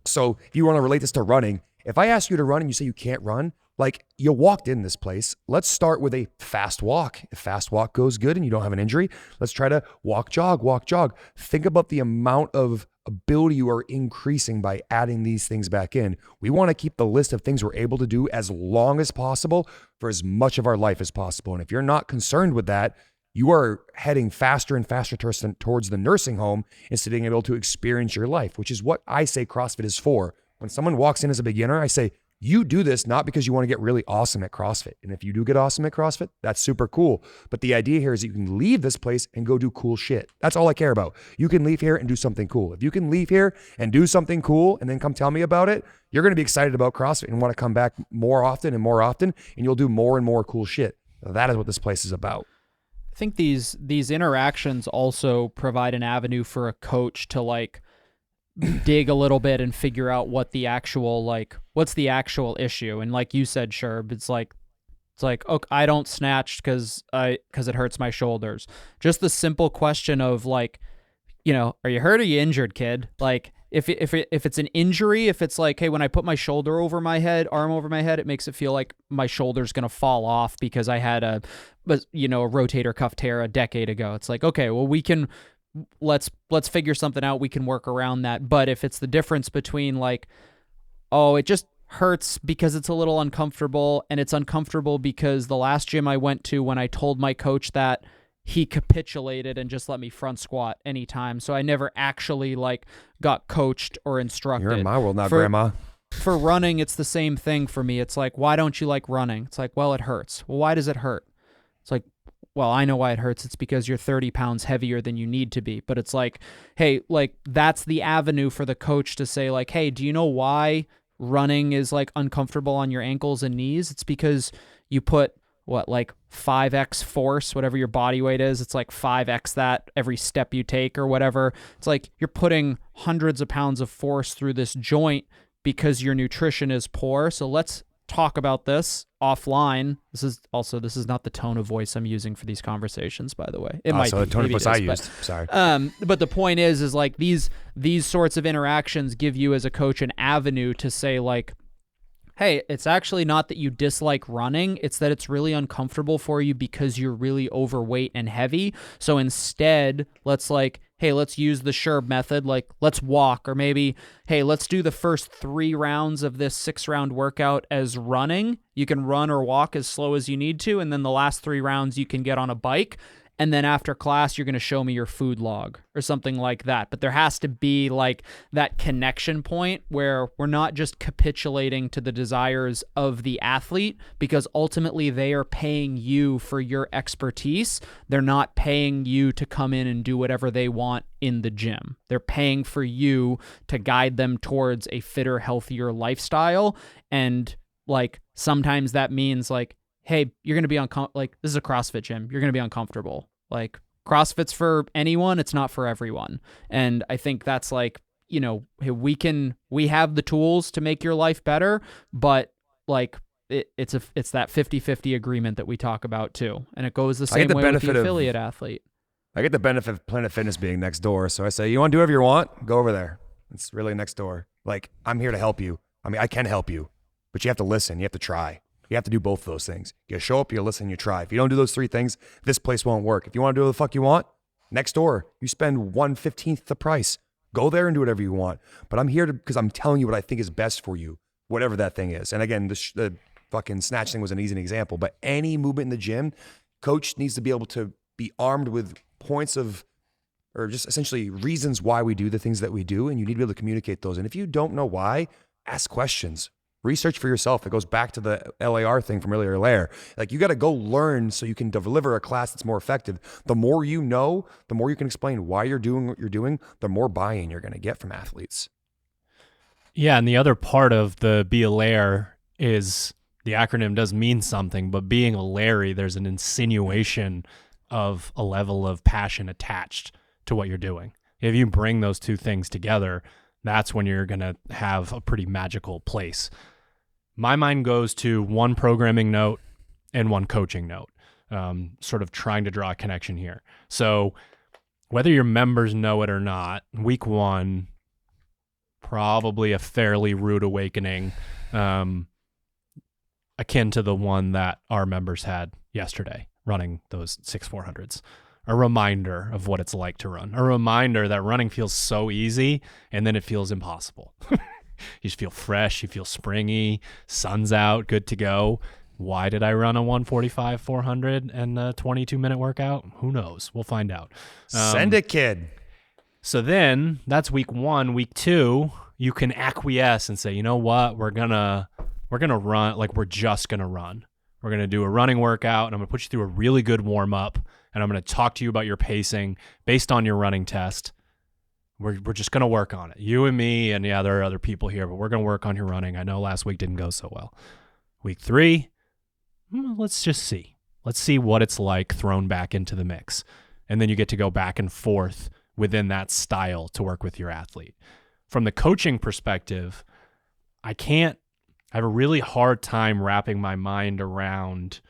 So if you want to relate this to running, if I ask you to run and you say you can't run, like, you walked in this place, let's start with a fast walk. If fast walk goes good and you don't have an injury, let's try to walk, jog. Think about the amount of ability you are increasing by adding these things back in. We want to keep the list of things we're able to do as long as possible for as much of our life as possible. And if you're not concerned with that, you are heading faster and faster towards the nursing home instead of being able to experience your life, which is what I say CrossFit is for. When someone walks in as a beginner, I say, you do this not because you want to get really awesome at CrossFit. And if you do get awesome at CrossFit, that's super cool. But the idea here is that you can leave this place and go do cool shit. That's all I care about. You can leave here and do something cool. If you can leave here and do something cool and then come tell me about it, you're going to be excited about CrossFit and want to come back more often, and you'll do more and more cool shit. That is what this place is about. I think these interactions also provide an avenue for a coach to like dig a little bit and figure out what's the actual issue. And like you said, Sherb, it's like, okay, I don't snatch because it hurts my shoulders. Just the simple question of like, are you hurt or you injured, kid? Like, if it's an injury, if it's like, hey, when I put my shoulder over my head, arm over my head, it makes it feel like my shoulder's gonna fall off because I had a rotator cuff tear a decade ago. It's like, okay, well, let's figure something out. We can work around that. But if it's the difference between like, oh, it just hurts because it's a little uncomfortable, and it's uncomfortable because the last gym I went to, when I told my coach that he capitulated and just let me front squat anytime. So I never actually like got coached or instructed. You're in my world now, Grandma. For running, it's the same thing for me. It's like, why don't you like running? It's like, well, it hurts. Well, why does it hurt? It's like, well, I know why it hurts. It's because you're 30 pounds heavier than you need to be. But it's like, hey, like that's the avenue for the coach to say like, hey, do you know why running is like uncomfortable on your ankles and knees? It's because you put like 5x force, whatever your body weight is. It's like 5x that every step you take or whatever. It's like you're putting hundreds of pounds of force through this joint because your nutrition is poor. So let's talk about this offline. This is not the tone of voice I'm using for these conversations, by the way. It might so be. the tone of Maybe voice it I is, used. Sorry. But the point is like these sorts of interactions give you as a coach an avenue to say like, hey, it's actually not that you dislike running. It's that it's really uncomfortable for you because you're really overweight and heavy. So instead, let's like, hey, let's use the Sherb method. Like, let's walk, or maybe, hey, let's do the first 3 rounds of this 6-round workout as running. You can run or walk as slow as you need to. And then the last 3 rounds you can get on a bike. And then after class, you're going to show me your food log or something like that. But there has to be like that connection point where we're not just capitulating to the desires of the athlete, because ultimately they are paying you for your expertise. They're not paying you to come in and do whatever they want in the gym. They're paying for you to guide them towards a fitter, healthier lifestyle. And like sometimes that means like, hey, you're going to be like, this is a CrossFit gym. You're going to be uncomfortable. Like CrossFit's for anyone. It's not for everyone. And I think that's like, you know, hey, we have the tools to make your life better, but like it's that 50-50 agreement that we talk about too. And it goes the same way with the affiliate athlete. I get the benefit of Planet Fitness being next door. So I say, you want to do whatever you want? Go over there. It's really next door. Like, I'm here to help you. I mean, I can help you, but you have to listen. You have to try. You have to do both of those things. You show up, you listen, you try. If you don't do those 3 things, this place won't work. If you want to do what the fuck you want, next door, you spend 1/15 the price. Go there and do whatever you want. But I'm here because I'm telling you what I think is best for you, whatever that thing is. And again, the fucking snatch thing was an easy example. But any movement in the gym, coach needs to be able to be armed with points of, or just essentially reasons why we do the things that we do. And you need to be able to communicate those. And if you don't know why, ask questions. Research for yourself. It goes back to the LAR thing from earlier. Like, you got to go learn so you can deliver a class that's more effective. The more you know, the more you can explain why you're doing what you're doing, the more buy-in you're going to get from athletes. Yeah, and the other part of the be a Lair is the acronym does mean something, but being a Larry, there's an insinuation of a level of passion attached to what you're doing. If you bring those 2 things together, that's when you're going to have a pretty magical place. My mind goes to 1 programming note and 1 coaching note, sort of trying to draw a connection here. So whether your members know it or not, week 1, probably a fairly rude awakening, akin to the one that our members had yesterday, running those 6-400s. A reminder of what it's like to run. A reminder that running feels so easy, and then it feels impossible. You just feel fresh, you feel springy, sun's out, good to go. Why did I run a 145 400 and a 22-minute workout? Who knows? We'll find out. Send it, kid. So then that's week 1. Week 2, you can acquiesce and say, you know what? We're gonna run, like we're just gonna run. We're gonna do a running workout, and I'm gonna put you through a really good warm-up, and I'm gonna talk to you about your pacing based on your running test. We're just going to work on it. You and me, and yeah, there are other people here, but we're going to work on your running. I know last week didn't go so well. Week 3, let's just see. Let's see what it's like thrown back into the mix. And then you get to go back and forth within that style to work with your athlete. From the coaching perspective, I have a really hard time wrapping my mind around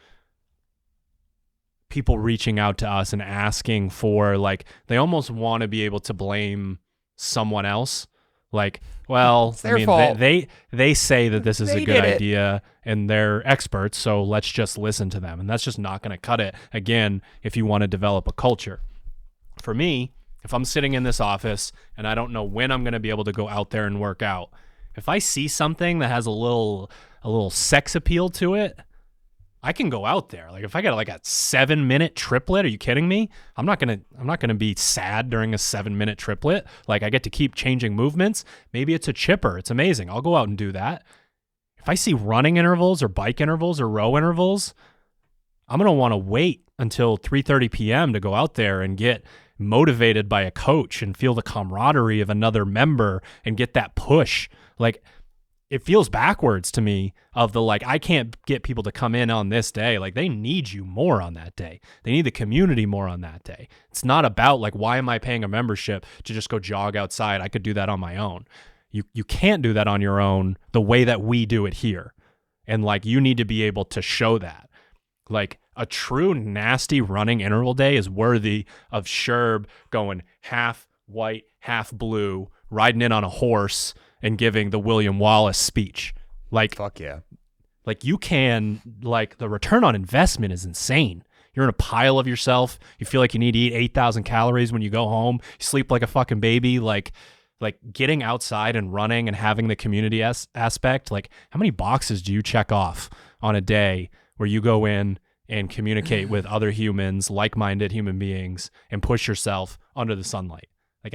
people reaching out to us and asking for, like, they almost want to be able to blame someone else. Like, well, it's their fault. They say that this is a good idea and they're experts, so let's just listen to them. And that's just not going to cut it, again, if you want to develop a culture. For me, if I'm sitting in this office and I don't know when I'm going to be able to go out there and work out, if I see something that has a little sex appeal to it, I can go out there. Like if I got like a 7-minute triplet, are you kidding me? I'm not gonna be sad during a 7-minute triplet. Like I get to keep changing movements. Maybe it's a chipper. It's amazing. I'll go out and do that. If I see running intervals or bike intervals or row intervals, I'm gonna want to wait until 3:30 p.m. to go out there and get motivated by a coach and feel the camaraderie of another member and get that push. Like it feels backwards to me of the like, I can't get people to come in on this day. Like they need you more on that day. They need the community more on that day. It's not about like, why am I paying a membership to just go jog outside? I could do that on my own. You can't do that on your own the way that we do it here. And like, you need to be able to show that. Like a true nasty running interval day is worthy of Sherb going half white, half blue, riding in on a horse and giving the William Wallace speech. Like, fuck yeah. Like you can, like the return on investment is insane. You're in a pile of yourself. You feel like you need to eat 8,000 calories when you go home. You sleep like a fucking baby. Like getting outside and running and having the community aspect. Like how many boxes do you check off on a day where you go in and communicate with other humans, like-minded human beings, and push yourself under the sunlight? Like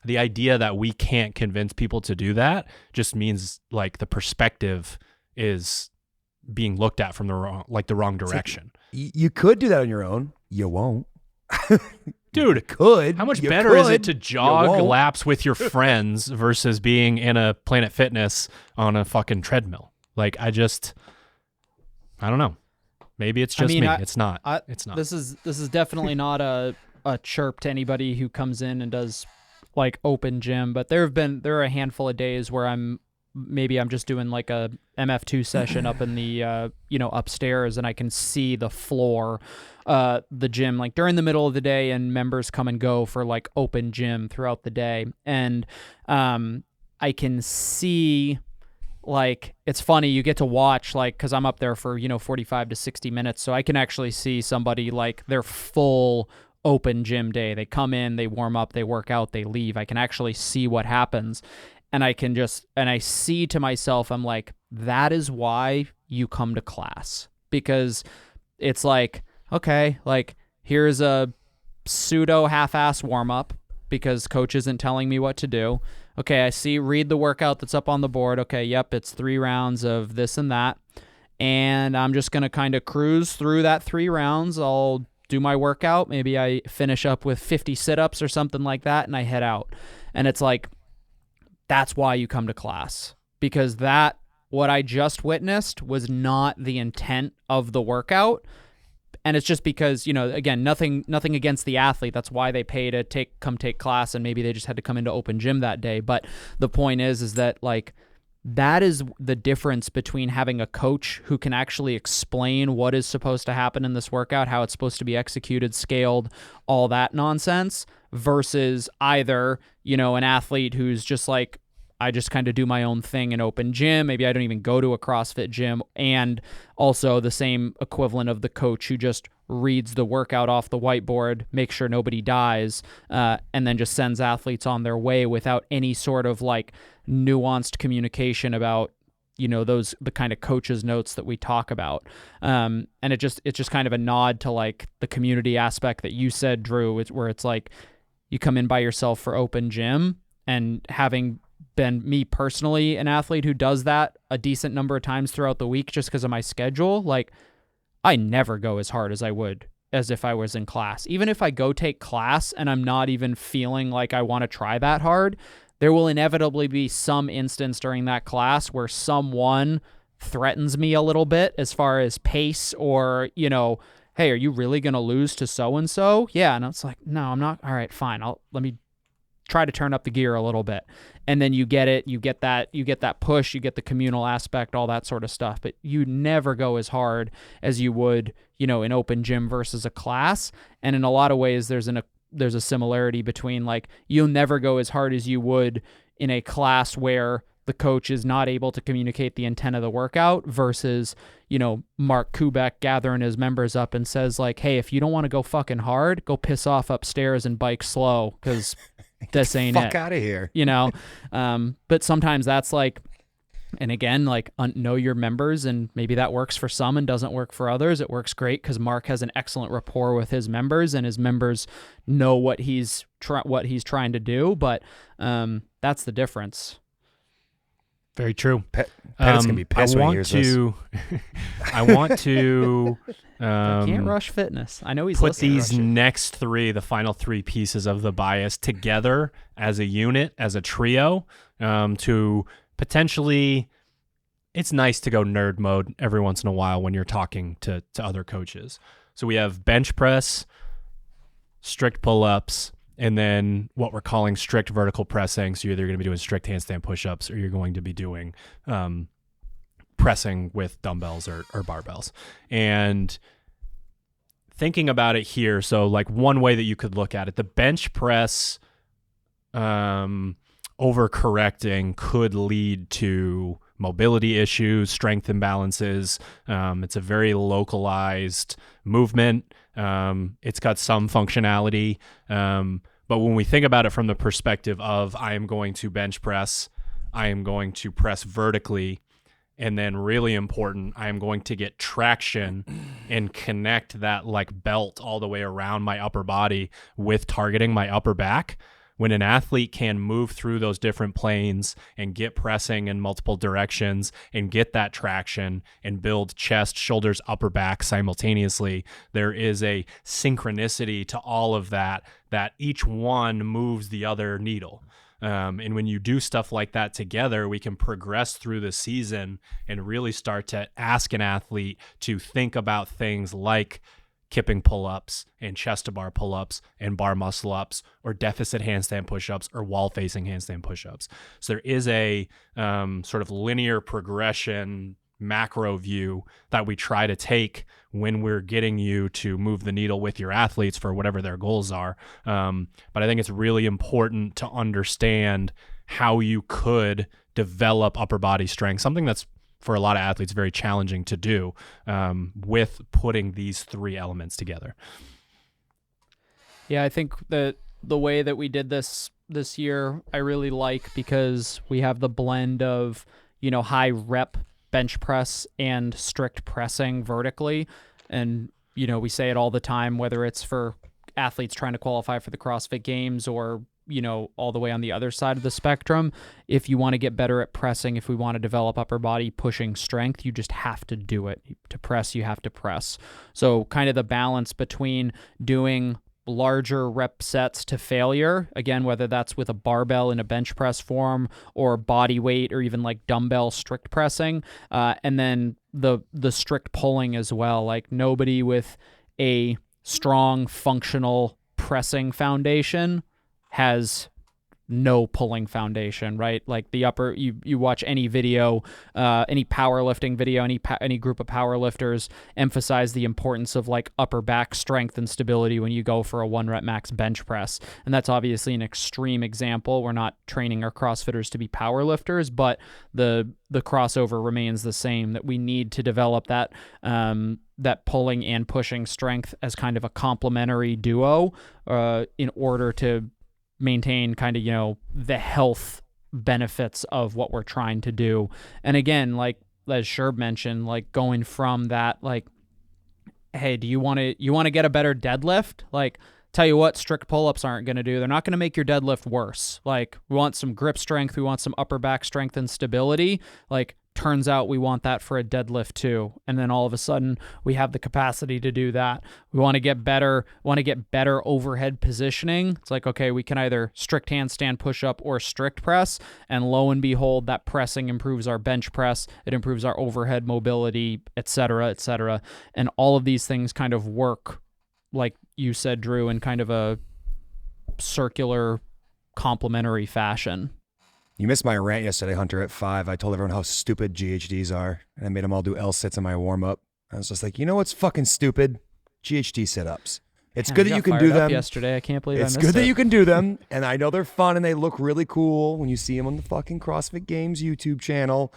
the idea that we can't convince people to do that just means like the perspective is being looked at from the wrong direction. You could do that on your own. You won't. Dude, you could. How much You better is could. it to jog laps with your friends versus being in a Planet Fitness on a fucking treadmill? Like I don't know. Maybe it's just me. It's not. It's not. This is definitely not a chirp to anybody who comes in and does like open gym, but there are a handful of days where I'm just doing like a MF2 session up in the upstairs, and I can see the floor, the gym like during the middle of the day, and members come and go for like open gym throughout the day, and I can see. Like, it's funny, you get to watch, like, because I'm up there for, 45 to 60 minutes, so I can actually see somebody, like, their full open gym day. They come in, they warm up, they work out, they leave. I can actually see what happens, and I see to myself, I'm like, that is why you come to class, because it's like, okay, like, here's a pseudo half-ass warm-up, because coach isn't telling me what to do. Okay, read the workout that's up on the board. Okay, yep, it's 3 rounds of this and that. And I'm just going to kind of cruise through that 3 rounds. I'll do my workout. Maybe I finish up with 50 sit-ups or something like that, and I head out. And it's like, that's why you come to class. Because what I just witnessed was not the intent of the workout. And it's just because, again, nothing against the athlete. That's why they pay to come take class, and maybe they just had to come into open gym that day. But the point is that like that is the difference between having a coach who can actually explain what is supposed to happen in this workout, how it's supposed to be executed, scaled, all that nonsense, versus either, an athlete who's just like, I just kind of do my own thing in open gym. Maybe I don't even go to a CrossFit gym. And also the same equivalent of the coach who just reads the workout off the whiteboard, makes sure nobody dies, and then just sends athletes on their way without any sort of like nuanced communication about, the kind of coach's notes that we talk about. And it's just kind of a nod to like the community aspect that you said, Drew, where it's like you come in by yourself for open gym, and having been me personally an athlete who does that a decent number of times throughout the week just because of my schedule, like I never go as hard as I would as if I was in class. Even if I go take class and I'm not even feeling like I want to try that hard, there will inevitably be some instance during that class where someone threatens me a little bit as far as pace, or, hey, are you really going to lose to so-and-so? Yeah. And it's like, no, I'm not. All right, fine. Let me try to turn up the gear a little bit. And then you get that push, you get the communal aspect, all that sort of stuff. But you never go as hard as you would, in open gym versus a class. And in a lot of ways, there's a similarity between like, you'll never go as hard as you would in a class where the coach is not able to communicate the intent of the workout versus, Mark Kubek gathering his members up and says like, hey, if you don't want to go fucking hard, go piss off upstairs and bike slow, because this ain't it. Fuck out of here. But sometimes that's like, And again, like know your members, and maybe that works for some and doesn't work for others. It works great because Mark has an excellent rapport with his members, and his members know what he's trying to do. But that's the difference. Very true. Pettit's gonna be pissed when he hears this. I want to. Can't rush fitness. I know he's put listening. these next three, the final three pieces of the bias, together as a unit, as a trio, to potentially. It's nice to go nerd mode every once in a while when you're talking to other coaches. So we have bench press, strict pull-ups, and then what we're calling strict vertical pressing. So you're either going to be doing strict handstand push-ups, or you're going to be doing pressing with dumbbells or barbells. And thinking about it here, so like one way that you could look at it, the bench press overcorrecting could lead to mobility issues, strength imbalances. It's a very localized movement. It's got some functionality. But when we think about it from the perspective of I am going to bench press, I am going to press vertically, and then really important, I am going to get traction and connect that like belt all the way around my upper body with targeting my upper back. When an athlete can move through those different planes and get pressing in multiple directions and get that traction and build chest, shoulders, upper back simultaneously, there is a synchronicity to all of that each one moves the other needle. And when you do stuff like that together, we can progress through the season and really start to ask an athlete to think about things like kipping pull-ups and chest to bar pull-ups and bar muscle ups, or deficit handstand push-ups or wall facing handstand push-ups. So there is a sort of linear progression macro view that we try to take when we're getting you to move the needle with your athletes for whatever their goals are. But I think it's really important to understand how you could develop upper body strength, something that's for a lot of athletes very challenging to do, with putting these three elements together. Yeah, I think that the way that we did this year, I really like, because we have the blend of, high rep bench press and strict pressing vertically. And, we say it all the time, whether it's for athletes trying to qualify for the CrossFit Games or all the way on the other side of the spectrum. If you want to get better at pressing, if we want to develop upper body pushing strength, you just have to do it. To press, you have to press. So kind of the balance between doing larger rep sets to failure, again, whether that's with a barbell in a bench press form or body weight or even like dumbbell strict pressing, and then the strict pulling as well. Like nobody with a strong functional pressing foundation has no pulling foundation, right? Like the upper, you watch any video, any powerlifting video, any group of powerlifters emphasize the importance of like upper back strength and stability when you go for a 1 rep max bench press. And that's obviously an extreme example. We're not training our CrossFitters to be powerlifters, but the crossover remains the same, that we need to develop that that pulling and pushing strength as kind of a complementary duo in order to maintain kind of, the health benefits of what we're trying to do. And again, like as Sherb mentioned, like going from that, like, hey, you want to get a better deadlift? Like, tell you what, strict pull-ups aren't going to do. They're not going to make your deadlift worse. Like, we want some grip strength. We want some upper back strength and stability. Like, turns out we want that for a deadlift too. And then all of a sudden we have the capacity to do that. We want to get better overhead positioning. It's like, okay, we can either strict handstand push up or strict press. And lo and behold, that pressing improves our bench press. It improves our overhead mobility, et cetera, et cetera. And all of these things kind of work, like you said, Drew, in kind of a circular complementary fashion. You missed my rant yesterday, Hunter, at 5. I told everyone how stupid GHDs are, and I made them all do L-sits in my warm-up. I was just like, you know what's fucking stupid? GHD sit-ups. It's good that you can do them. Yesterday, I can't believe it's good that you can do them, and I know they're fun and they look really cool when you see them on the fucking CrossFit Games YouTube channel.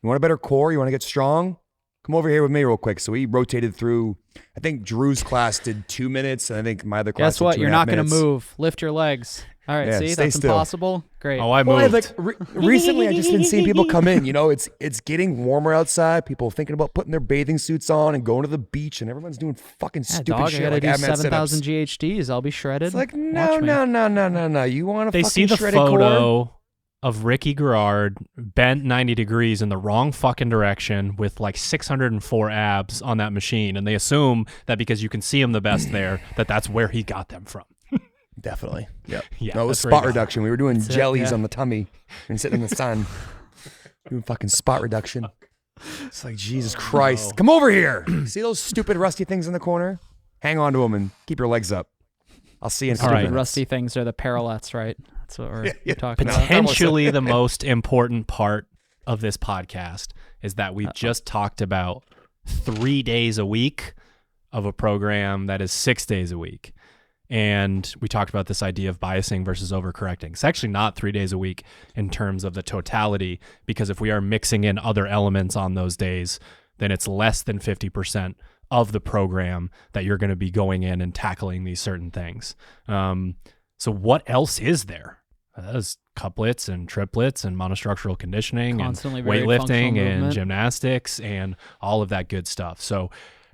You want a better core? You want to get strong? come over here with me real quick. So we rotated through. I think Drew's class did 2 minutes, and I think my other class. Guess what? did You're 2.5 not going to minutes. move. Lift your legs. All right, Yeah, see, stay that's still. impossible. Great. Oh, I Well, moved. like recently, I just been seeing people come in. You know, it's getting warmer outside. People thinking about putting their bathing suits on and going to the beach, and everyone's doing fucking Yeah, stupid dog, shit I got to like do AdMat 7,000 sit-ups. GHDs. I'll be shredded. It's like Watch no, me. no. You want to They fucking see the shredded photo core? of Ricky Garrard bent 90 degrees in the wrong fucking direction with like 604 abs on that machine, and they assume that because you can see him the best there, that's where he got them from. Definitely. Yep. Yeah, No, it was that's where he spot got reduction. We were doing it, jellies yeah. on the tummy and sitting in the sun. Doing fucking spot reduction. It's like, Jesus Christ. no. Come over here. See those stupid rusty things in the corner? Hang on to them and keep your legs up. I'll see you in a All couple right. minutes. Rusty things are the parallettes, right? That's what we're talking about. Potentially the most important part of this podcast is that we've just talked about 3 days a week of a program that is 6 days a week. And we talked about this idea of biasing versus overcorrecting. It's actually not 3 days a week in terms of the totality, because if we are mixing in other elements on those days, then it's less than 50% of the program that you're going to be going in and tackling these certain things. So what else is there? There's couplets and triplets and monostructural conditioning Constantly and varied weightlifting functional and movement. gymnastics and all of that good stuff. So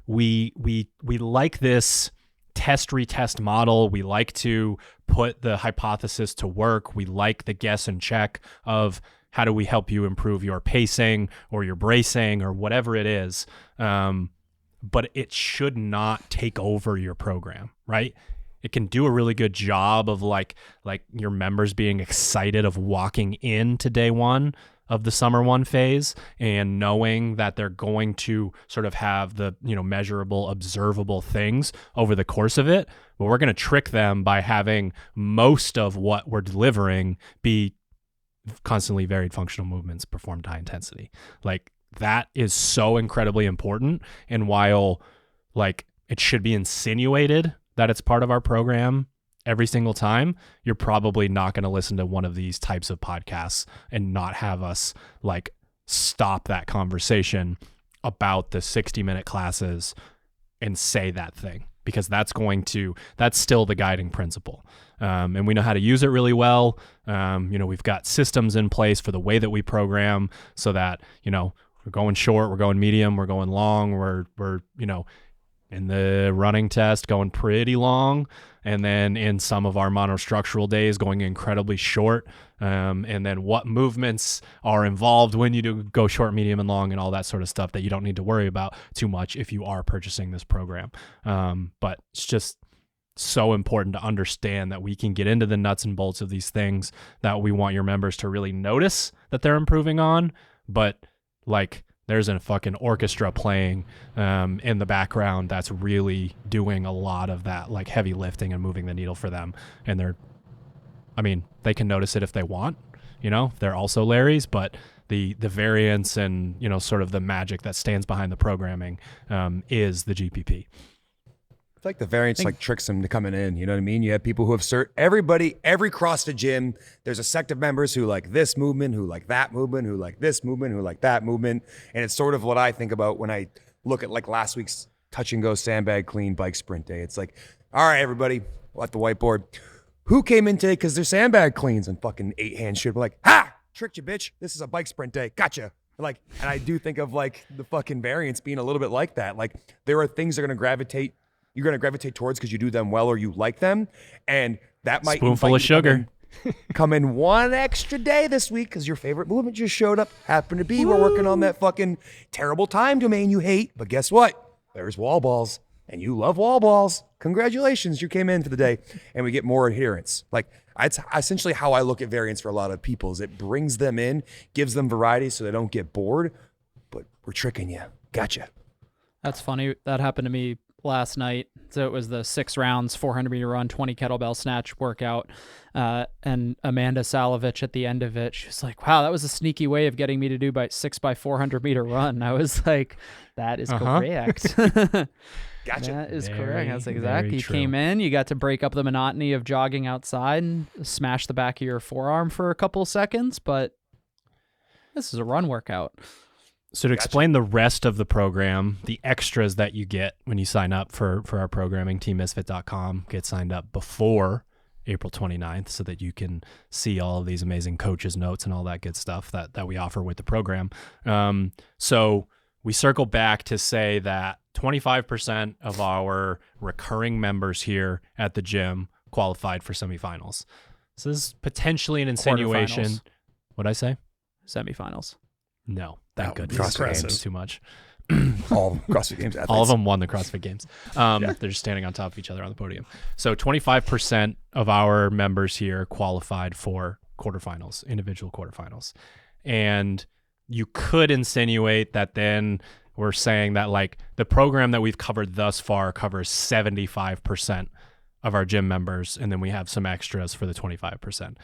we like this test retest model. We like to put the hypothesis to work. We like the guess and check of how do we help you improve your pacing or your bracing or whatever it is. But it should not take over your program, right? It can do a really good job of like your members being excited of walking into day one of the summer one phase and knowing that they're going to sort of have the, measurable, observable things over the course of it. But we're going to trick them by having most of what we're delivering be constantly varied functional movements performed high intensity. Like that is so incredibly important. And while like it should be insinuated that it's part of our program every single time, you're probably not going to listen to one of these types of podcasts and not have us like stop that conversation about the 60-minute classes and say that thing, because that's still the guiding principle. And we know how to use it really well. We've got systems in place for the way that we program so that, we're going short, we're going medium, we're going long, we're in the running test going pretty long, and then in some of our monostructural days going incredibly short, and then what movements are involved when you do go short, medium, and long, and all that sort of stuff that you don't need to worry about too much if you are purchasing this program. But it's just so important to understand that we can get into the nuts and bolts of these things that we want your members to really notice that they're improving on, but like there's a fucking orchestra playing in the background that's really doing a lot of that like heavy lifting and moving the needle for them. And they can notice it if they want, they're also Larry's, but the variance and, sort of the magic that stands behind the programming is the GPP. I feel like the variance like tricks them to coming in. You know what I mean? You have people who have every CrossFit gym, there's a sect of members who like this movement, who like that movement, who like this movement, who like that movement. And it's sort of what I think about when I look at like last week's touch and go sandbag clean bike sprint day. It's like, all right, everybody, at the whiteboard, who came in today because their sandbag cleans and fucking 8-hand shit? We're like, ha, tricked you, bitch. This is a bike sprint day. Gotcha. And I do think of like the fucking variance being a little bit like that. Like there are things that are going to you're going to gravitate towards because you do them well or you like them. And that might spoonful of sugar. Come in one extra day this week because your favorite movement just showed up. Happened to be, we're working on that fucking terrible time domain you hate. But guess what? There's wall balls and you love wall balls. Congratulations, you came in for the day and we get more adherence. Like it's essentially how I look at variance for a lot of people is it brings them in, gives them variety so they don't get bored, but we're tricking you. Gotcha. That's funny. That happened to me last night. So it was the 6 rounds, 400-meter run, 20 kettlebell snatch workout. And Amanda Salovich at the end of it, she was like, wow, that was a sneaky way of getting me to do 6 by 400-meter run. I was like, that is correct. Gotcha. That is Very, correct. That's very exactly. You true. came in, you got to break up the monotony of jogging outside and smash the back of your forearm for a couple of seconds, but this is a run workout. So to explain the rest of the program, the extras that you get when you sign up for our programming, teammisfit.com, get signed up before April 29th so that you can see all of these amazing coaches' notes and all that good stuff that we offer with the program. So we circle back to say that 25% of our recurring members here at the gym qualified for semifinals. So this is potentially an insinuation. Quarterfinals. What'd I say? Semifinals. No, thank goodness. CrossFit That's Games. too much. All CrossFit Games athletes. All of them won the CrossFit Games. They're just standing on top of each other on the podium. So 25% of our members here qualified for quarterfinals, individual quarterfinals. And you could insinuate that then we're saying that like the program that we've covered thus far covers 75% of our gym members, and then we have some extras for the 25%.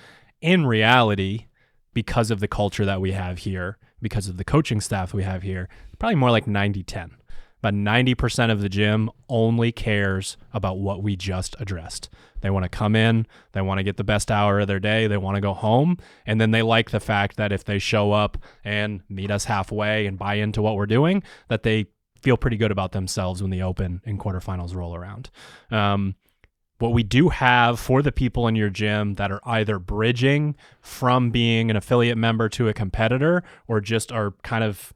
In reality, because of the culture that we have here, because of the coaching staff we have here, probably more like 90-10. About 90% of the gym only cares about what we just addressed. They want to come in, they want to get the best hour of their day, they want to go home, and then they like the fact that if they show up and meet us halfway and buy into what we're doing, that they feel pretty good about themselves when the open and quarterfinals roll around. What we do have for the people in your gym that are either bridging from being an affiliate member to a competitor or just are kind of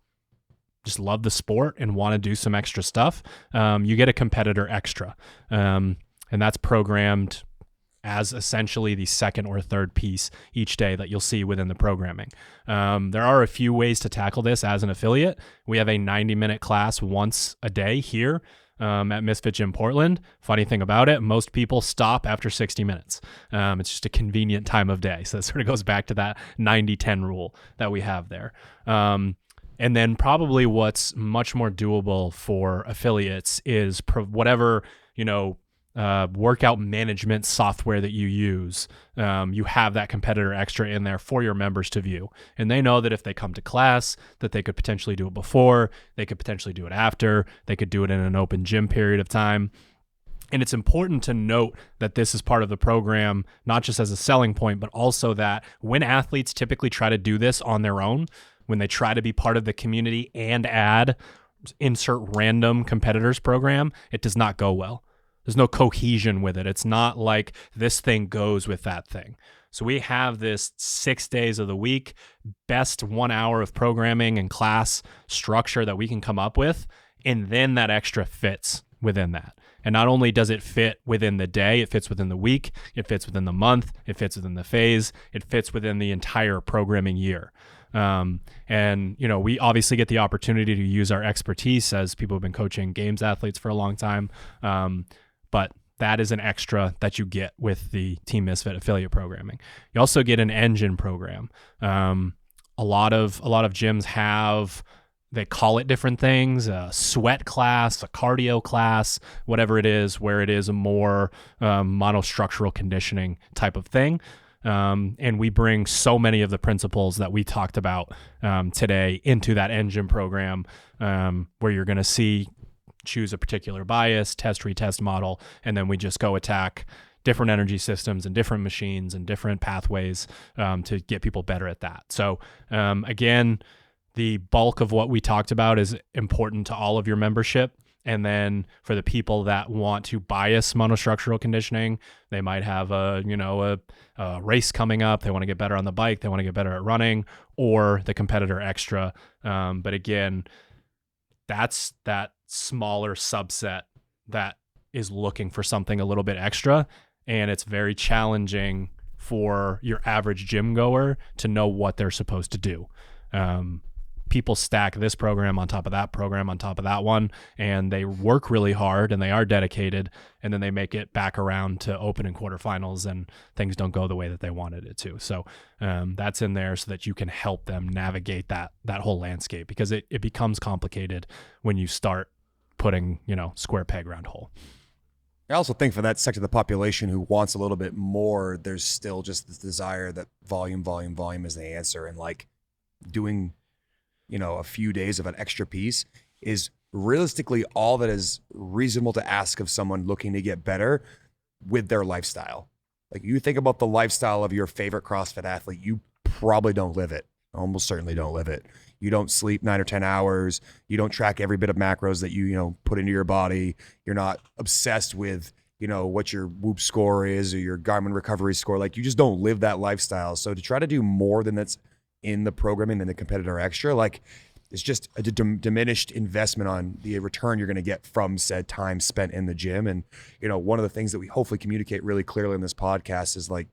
just love the sport and want to do some extra stuff, you get a competitor extra. And that's programmed as essentially the second or third piece each day that you'll see within the programming. There are a few ways to tackle this as an affiliate. We have a 90-minute class once a day here at Misfit Gym Portland. Funny thing about it, most people stop after 60 minutes. It's just a convenient time of day. So it sort of goes back to that 90-10 rule that we have there. And then probably what's much more doable for affiliates is whatever, workout management software that you use. You have that competitor extra in there for your members to view. And they know that if they come to class, that they could potentially do it before, they could potentially do it after, they could do it in an open gym period of time. And it's important to note that this is part of the program, not just as a selling point, but also that when athletes typically try to do this on their own, when they try to be part of the community and insert random competitors program, it does not go well. There's no cohesion with it. It's not like this thing goes with that thing. So we have this 6 days of the week, best 1 hour of programming and class structure that we can come up with, and then that extra fits within that. And not only does it fit within the day, it fits within the week, it fits within the month, it fits within the phase, it fits within the entire programming year. And we obviously get the opportunity to use our expertise as people have been coaching games athletes for a long time. But that is an extra that you get with the Team Misfit affiliate programming. You also get an engine program. A lot of gyms have, they call it different things, a sweat class, a cardio class, whatever it is, where it is a more monostructural conditioning type of thing. And we bring so many of the principles that we talked about today into that engine program, where you're going to choose a particular bias, test, retest model, and then we just go attack different energy systems and different machines and different pathways to get people better at that. So again, the bulk of what we talked about is important to all of your membership. And then for the people that want to bias monostructural conditioning, they might have a race coming up. They want to get better on the bike. They want to get better at running, or the competitor extra. But again, that's that smaller subset that is looking for something a little bit extra. And it's very challenging for your average gym goer to know what they're supposed to do. People stack this program on top of that program on top of that one, and they work really hard and they are dedicated, and then they make it back around to open and quarterfinals and things don't go the way that they wanted it to. So that's in there so that you can help them navigate that whole landscape, because it becomes complicated when you start putting, square peg round hole. I also think for that section of the population who wants a little bit more, there's still just this desire that volume is the answer, and like doing a few days of an extra piece is realistically all that is reasonable to ask of someone looking to get better with their lifestyle. Like, you think about the lifestyle of your favorite CrossFit athlete, you probably don't live it. Almost certainly don't live it. You don't sleep 9 or 10 hours. You don't track every bit of macros that you put into your body. You're not obsessed with, what your Whoop score is or your Garmin recovery score. Like, you just don't live that lifestyle. So to try to do more than that's in the programming and the competitor extra, like, it's just a diminished investment on the return you're going to get from said time spent in the gym. And, one of the things that we hopefully communicate really clearly in this podcast is, like,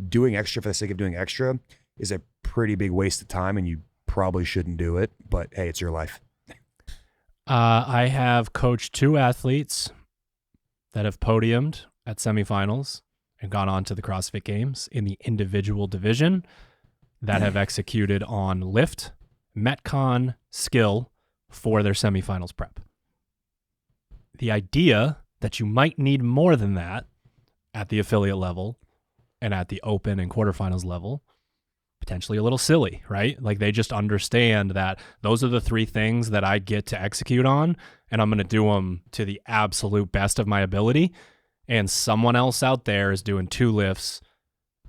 doing extra for the sake of doing extra is a pretty big waste of time, and you probably shouldn't do it. But hey, it's your life. I have coached 2 athletes that have podiumed at semifinals and gone on to the CrossFit Games in the individual division that have executed on lift, Metcon, skill for their semifinals prep. The idea that you might need more than that at the affiliate level and at the open and quarterfinals level, potentially a little silly, right? Like, they just understand that those are the 3 things that I get to execute on, and I'm going to do them to the absolute best of my ability. And someone else out there is doing 2 lifts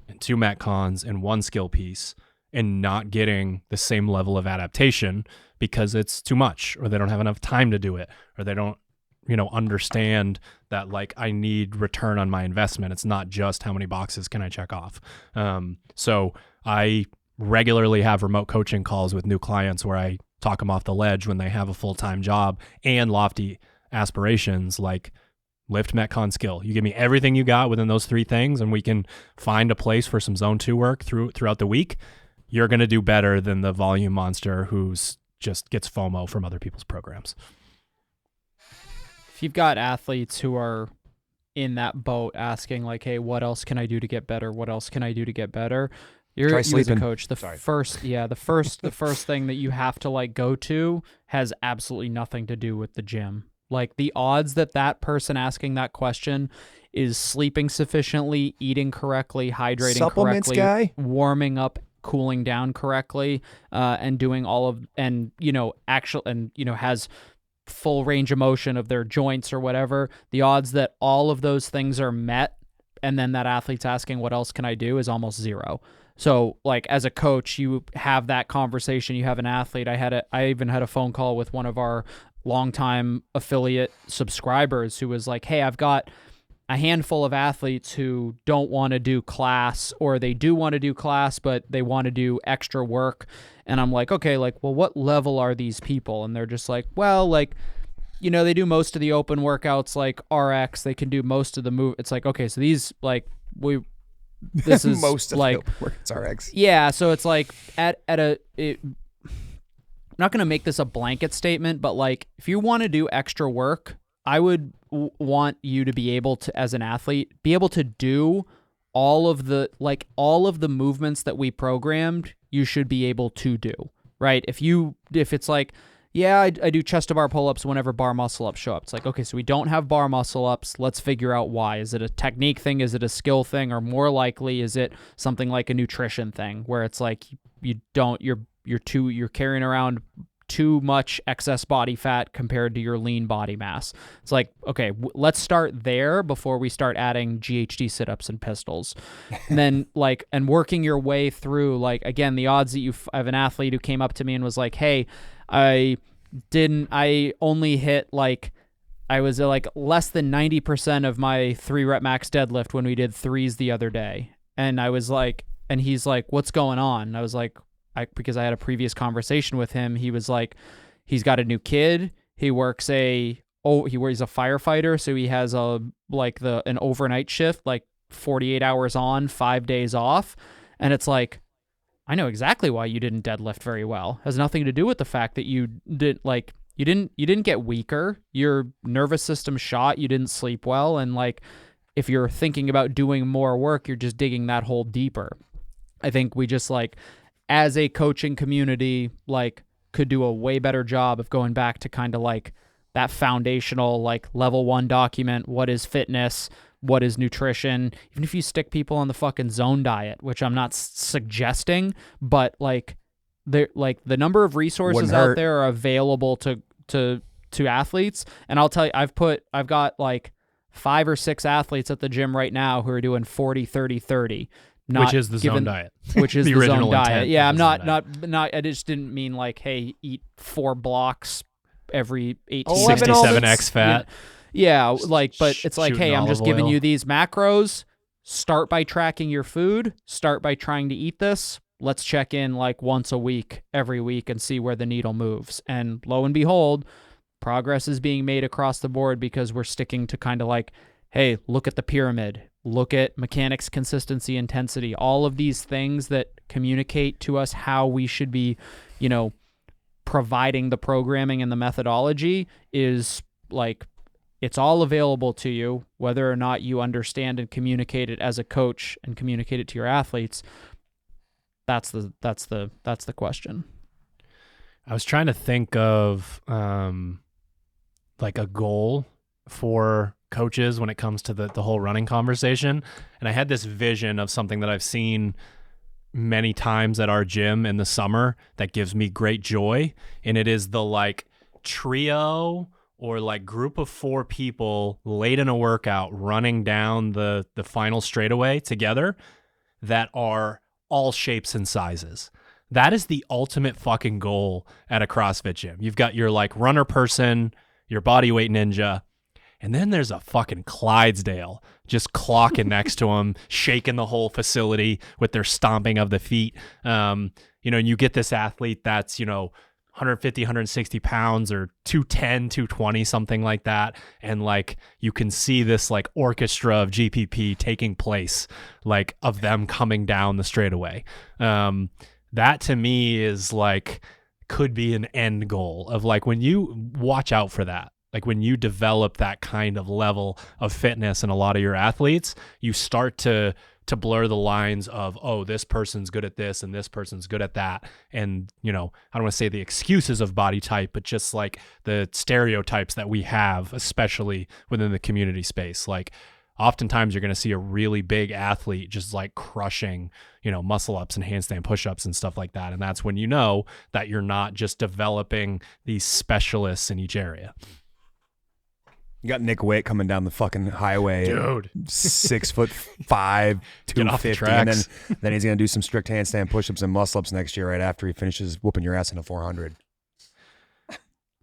and 2 Metcons and 1 skill piece and not getting the same level of adaptation because it's too much, or they don't have enough time to do it, or they don't, understand that, like, I need return on my investment. It's not just how many boxes can I check off. So I regularly have remote coaching calls with new clients where I talk them off the ledge when they have a full-time job and lofty aspirations, like lift, Metcon, skill. You give me everything you got within those 3 things, and we can find a place for some zone 2 work throughout the week. You're going to do better than the volume monster who's just gets FOMO from other people's programs. If you've got athletes who are in that boat asking, like, hey, what else can I do to get better? What else can I do to get better? You as a coach, the first thing that you have to, like, go to has absolutely nothing to do with the gym. Like, the odds that person asking that question is sleeping sufficiently, eating correctly, hydrating Supplements correctly, guy? warming up, cooling down correctly, and doing all of, and, has full range of motion of their joints or whatever. The odds that all of those things are met and then that athlete's asking, what else can I do, is almost 0. So, like, as a coach, you have that conversation. You have an athlete. I even had a phone call with one of our longtime affiliate subscribers who was like, hey, I've got a handful of athletes who don't want to do class, or they do want to do class, but they want to do extra work. And I'm like, okay, like, well, what level are these people? And they're just like, well, like, they do most of the open workouts, like RX, they can do most of the move. It's like, okay, so these, like, this is most of like, it's RX. Yeah. So it's like I'm not going to make this a blanket statement, but, like, if you want to do extra work, I would want you to be able to, as an athlete, be able to do all of the movements that we programmed, you should be able to do, right? If it's like, yeah, I do chest to bar pull-ups whenever bar muscle ups show up. It's like, okay, so we don't have bar muscle ups. Let's figure out why. Is it a technique thing? Is it a skill thing? Or more likely, is it something like a nutrition thing where it's like you're carrying around too much excess body fat compared to your lean body mass. It's like, okay, let's start there before we start adding GHD sit-ups and pistols. And then, like, and working your way through, like, again, the odds that I have an athlete who came up to me and was like, hey, I only hit, like, I was like less than 90% of my 3 rep max deadlift when we did 3s the other day. And I was like, and he's like, what's going on? And I was like, because I had a previous conversation with him, he was like, he's got a new kid. He's a firefighter. So he has an overnight shift, like 48 hours on, 5 days off. And it's like, I know exactly why you didn't deadlift very well. It has nothing to do with the fact that you didn't get weaker. Your nervous system shot. You didn't sleep well. And, like, if you're thinking about doing more work, you're just digging that hole deeper. I think we just, like, as a coaching community, like, could do a way better job of going back to kind of like that foundational, like, level 1 document. What is fitness? What is nutrition? Even if you stick people on the fucking zone diet, which I'm not suggesting, but, like, the number of resources out there are available to athletes. And I'll tell you, I've got like 5 or 6 athletes at the gym right now who are doing 40, 30, 30. not which is the given, zone diet. which is The the original zone diet. intent Yeah, of I'm the zone not. I just didn't mean like, hey, eat 4 blocks every 18 Oh, minutes. 67x fat. Yeah, like, but it's like, Shooting hey, I'm just olive giving oil. you these macros. Start by tracking your food. Start by trying to eat this. Let's check in like once a week, every week, and see where the needle moves. And lo and behold, progress is being made across the board because we're sticking to kind of like, hey, look at the pyramid. Look at mechanics, consistency, intensity. All of these things that communicate to us how we should be, providing the programming and the methodology is like, it's all available to you, whether or not you understand and communicate it as a coach and communicate it to your athletes. That's the question. I was trying to think of like a goal for coaches when it comes to the whole running conversation. And I had this vision of something that I've seen many times at our gym in the summer that gives me great joy. And it is the like trio or like group of 4 people late in a workout running down the final straightaway together that are all shapes and sizes. That is the ultimate fucking goal at a CrossFit gym. You've got your like runner person, your bodyweight ninja, and then there's a fucking Clydesdale just clocking next to him, shaking the whole facility with their stomping of the feet. And you get this athlete that's, 150, 160 pounds or 210, 220, something like that. And like, you can see this like orchestra of GPP taking place, like of them coming down the straightaway. That to me is like, could be an end goal of like, when you watch out for that, like when you develop that kind of level of fitness in a lot of your athletes, you start to blur the lines of, oh, this person's good at this and this person's good at that. And, I don't want to say the excuses of body type, but just like the stereotypes that we have, especially within the community space. Like oftentimes you're going to see a really big athlete just like crushing, muscle ups and handstand push-ups and stuff like that. And that's when you know that you're not just developing these specialists in each area. You got Nick Witt coming down the fucking highway, Dude. 6'5", Get off the 250, and tracks. then he's gonna do some strict handstand push-ups and muscle-ups next year right after he finishes whooping your ass in a 400.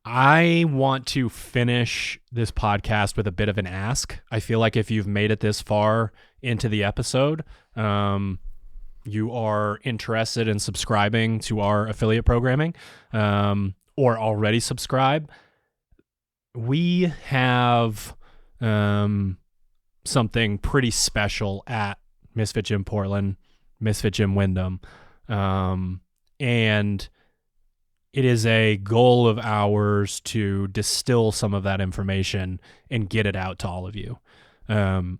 I want to finish this podcast with a bit of an ask. I feel like if you've made it this far into the episode, you are interested in subscribing to our affiliate programming, or already subscribe. We have something pretty special at Misfit Gym Portland, Misfit Gym Wyndham, and it is a goal of ours to distill some of that information and get it out to all of you.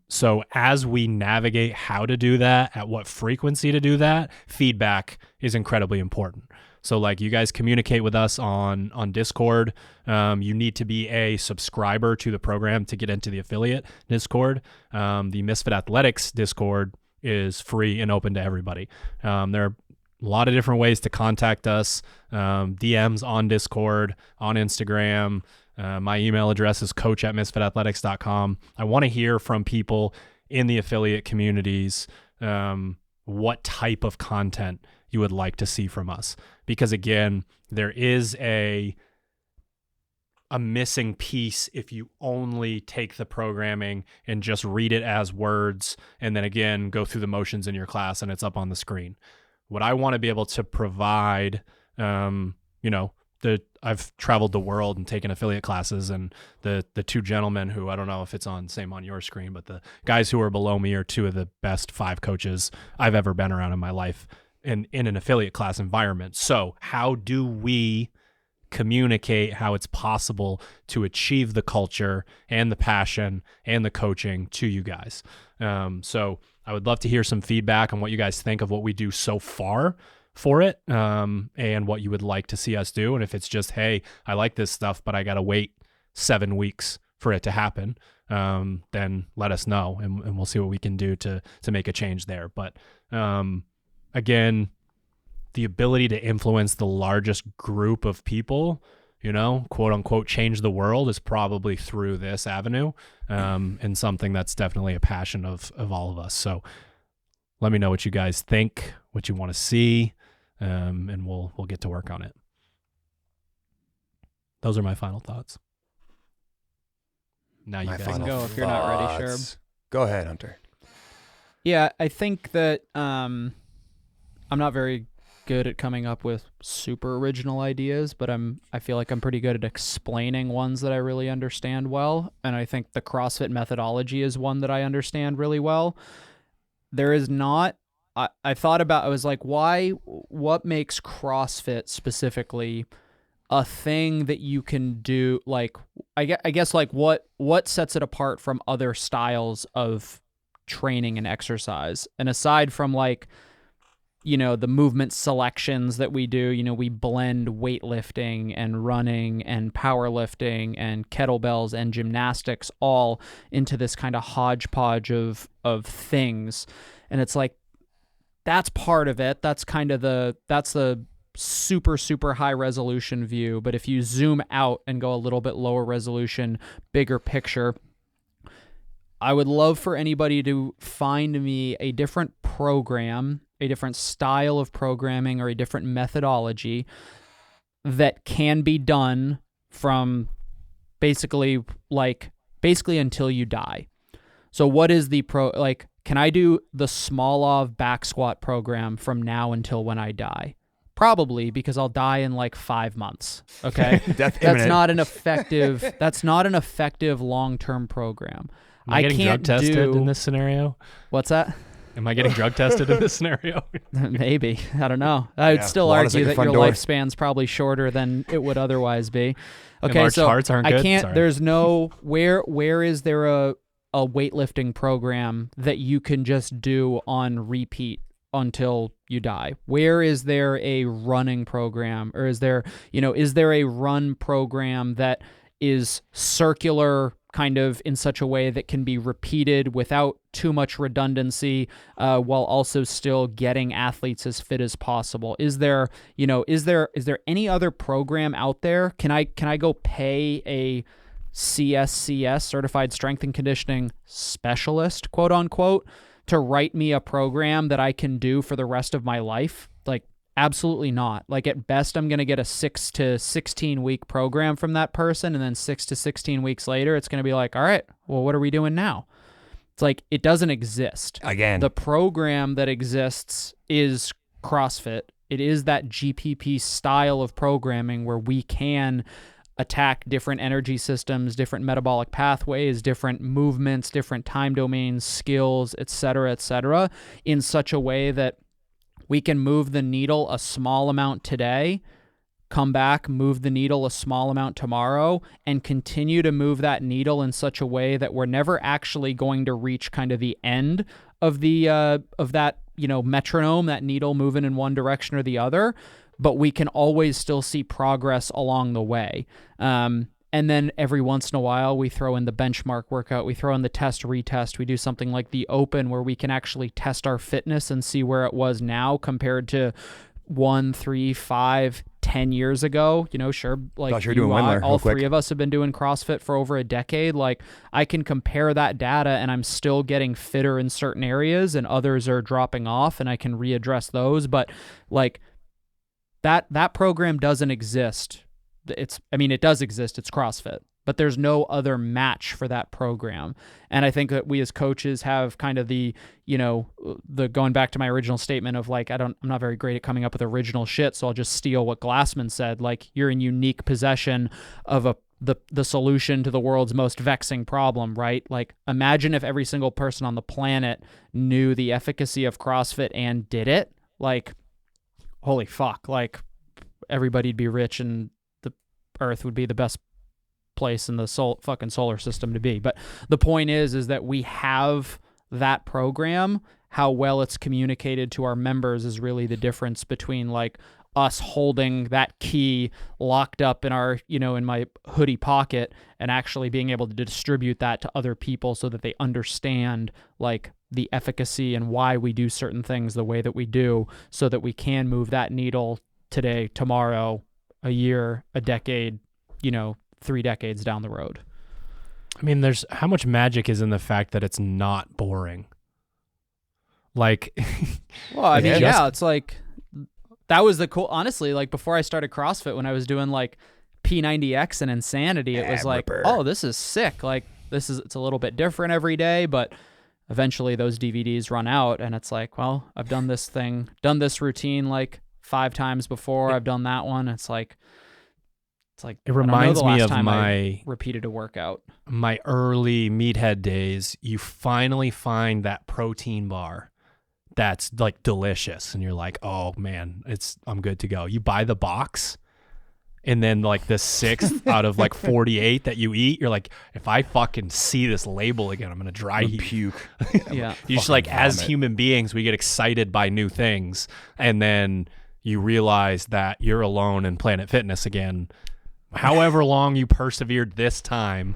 So as we navigate how to do that, at what frequency to do that, feedback is incredibly important. So like you guys communicate with us on Discord. You need to be a subscriber to the program to get into the affiliate Discord. The Misfit Athletics Discord is free and open to everybody. There are a lot of different ways to contact us. DMs on Discord, on Instagram. My email address is coach@misfitathletics.com. I want to hear from people in the affiliate communities, what type of content you would like to see from us. Because again, there is a missing piece if you only take the programming and just read it as words and then again go through the motions in your class and it's up on the screen. What I want to be able to provide, I've traveled the world and taken affiliate classes, and the 2 gentlemen who, I don't know if it's same on your screen, but the guys who are below me are 2 of the best 5 coaches I've ever been around in my life in an affiliate class environment. So how do we communicate how it's possible to achieve the culture and the passion and the coaching to you guys? So I would love to hear some feedback on what you guys think of what we do so far for it, and what you would like to see us do. And if it's just, hey, I like this stuff, but I got to wait 7 weeks for it to happen, then let us know and we'll see what we can do to make a change there. But again, the ability to influence the largest group of people, quote unquote, change the world is probably through this avenue, and something that's definitely a passion of all of us. So Let me know what you guys think, what you want to see, and we'll get to work on it. Those are my final thoughts. Now you My guys final go if you're not ready, thoughts. Go ahead, Hunter. Yeah, I think that I'm not very good at coming up with super original ideas, but I feel like I'm pretty good at explaining ones that I really understand well, and I think the CrossFit methodology is one that I understand really well. There is not I thought about, I was like, what makes CrossFit specifically a thing that you can do? Like, I guess like what sets it apart from other styles of training and exercise? And aside from like, the movement selections that we do, we blend weightlifting and running and powerlifting and kettlebells and gymnastics all into this kind of hodgepodge of things. And it's like, that's part of it. That's kind of that's the super, super high resolution view. But if you zoom out and go a little bit lower resolution, bigger picture, I would love for anybody to find me a different program, a different style of programming, or a different methodology that can be done from basically until you die. So what is the can I do the Smolov back squat program from now until when I die? Probably, because I'll die in like 5 months. Okay. That's not an effective long-term program. Am I getting drug tested in this scenario? What's that? Am I getting drug tested in this scenario? Maybe. I don't know. I would still argue that your lifespan's probably shorter than it would otherwise be. Okay, large so hearts aren't I good? can't. Sorry. There's no where is there a weightlifting program that you can just do on repeat until you die? Where is there a running program, or is there a run program that is circular, kind of in such a way that can be repeated without too much redundancy, while also still getting athletes as fit as possible? Is there any other program out there? Can I go pay a CSCS, certified strength and conditioning specialist, quote unquote, to write me a program that I can do for the rest of my life? Like, absolutely not. Like, at best, I'm going to get a 6 to 16 week program from that person. And then 6 to 16 weeks later, it's going to be like, all right, well, what are we doing now? It's like, it doesn't exist. Again, the program that exists is CrossFit. It is that GPP style of programming where we can attack different energy systems, different metabolic pathways, different movements, different time domains, skills, et cetera, in such a way that we can move the needle a small amount today, come back, move the needle a small amount tomorrow, and continue to move that needle in such a way that we're never actually going to reach kind of the end of the of that metronome, that needle moving in one direction or the other, but we can always still see progress along the way. And then every once in a while, we throw in the benchmark workout, we throw in the test retest, we do something like the open where we can actually test our fitness and see where it was now compared to 1, 3, 5, 10 years ago. Sure, like all three of us have been doing CrossFit for over a decade. Like, I can compare that data and I'm still getting fitter in certain areas and others are dropping off, and I can readdress those. But like, that program doesn't exist. It does exist. It's CrossFit, but there's no other match for that program. And I think that we as coaches have kind of the going back to my original statement of like, I'm not very great at coming up with original shit, so I'll just steal what Glassman said. Like, you're in unique possession of the solution to the world's most vexing problem, right? Like, imagine if every single person on the planet knew the efficacy of CrossFit and did it. Like, holy fuck, like, everybody'd be rich and the Earth would be the best place in the fucking solar system to be. But the point is that we have that program. How well it's communicated to our members is really the difference between like us holding that key locked up in our, in my hoodie pocket, and actually being able to distribute that to other people so that they understand like the efficacy and why we do certain things the way that we do, so that we can move that needle today, tomorrow, a year, a decade, 3 decades down the road. I mean, there's how much magic is in the fact that it's not boring. Like, Well, I mean, just- it's like that was the cool. Honestly, like before I started CrossFit, when I was doing like P90X and Insanity, it was like, ripper. oh, this is sick. Like it's a little bit different every day, but eventually those DVDs run out, and it's like, well, I've done this routine like 5 times before. I've done that one. It's like it I don't know reminds the me last of time I my repeated a workout. early meathead days. You finally find that protein bar that's like delicious, and you're like, oh man, I'm good to go. You buy the box, and then like the 6th out of like 48 that you eat, you're like, if I fucking see this label again, I'm gonna dry heave. Puke. Yeah. You just like, as vomit. human beings, we get excited by new things, and then you realize that you're alone in Planet Fitness again. However long you persevered this time,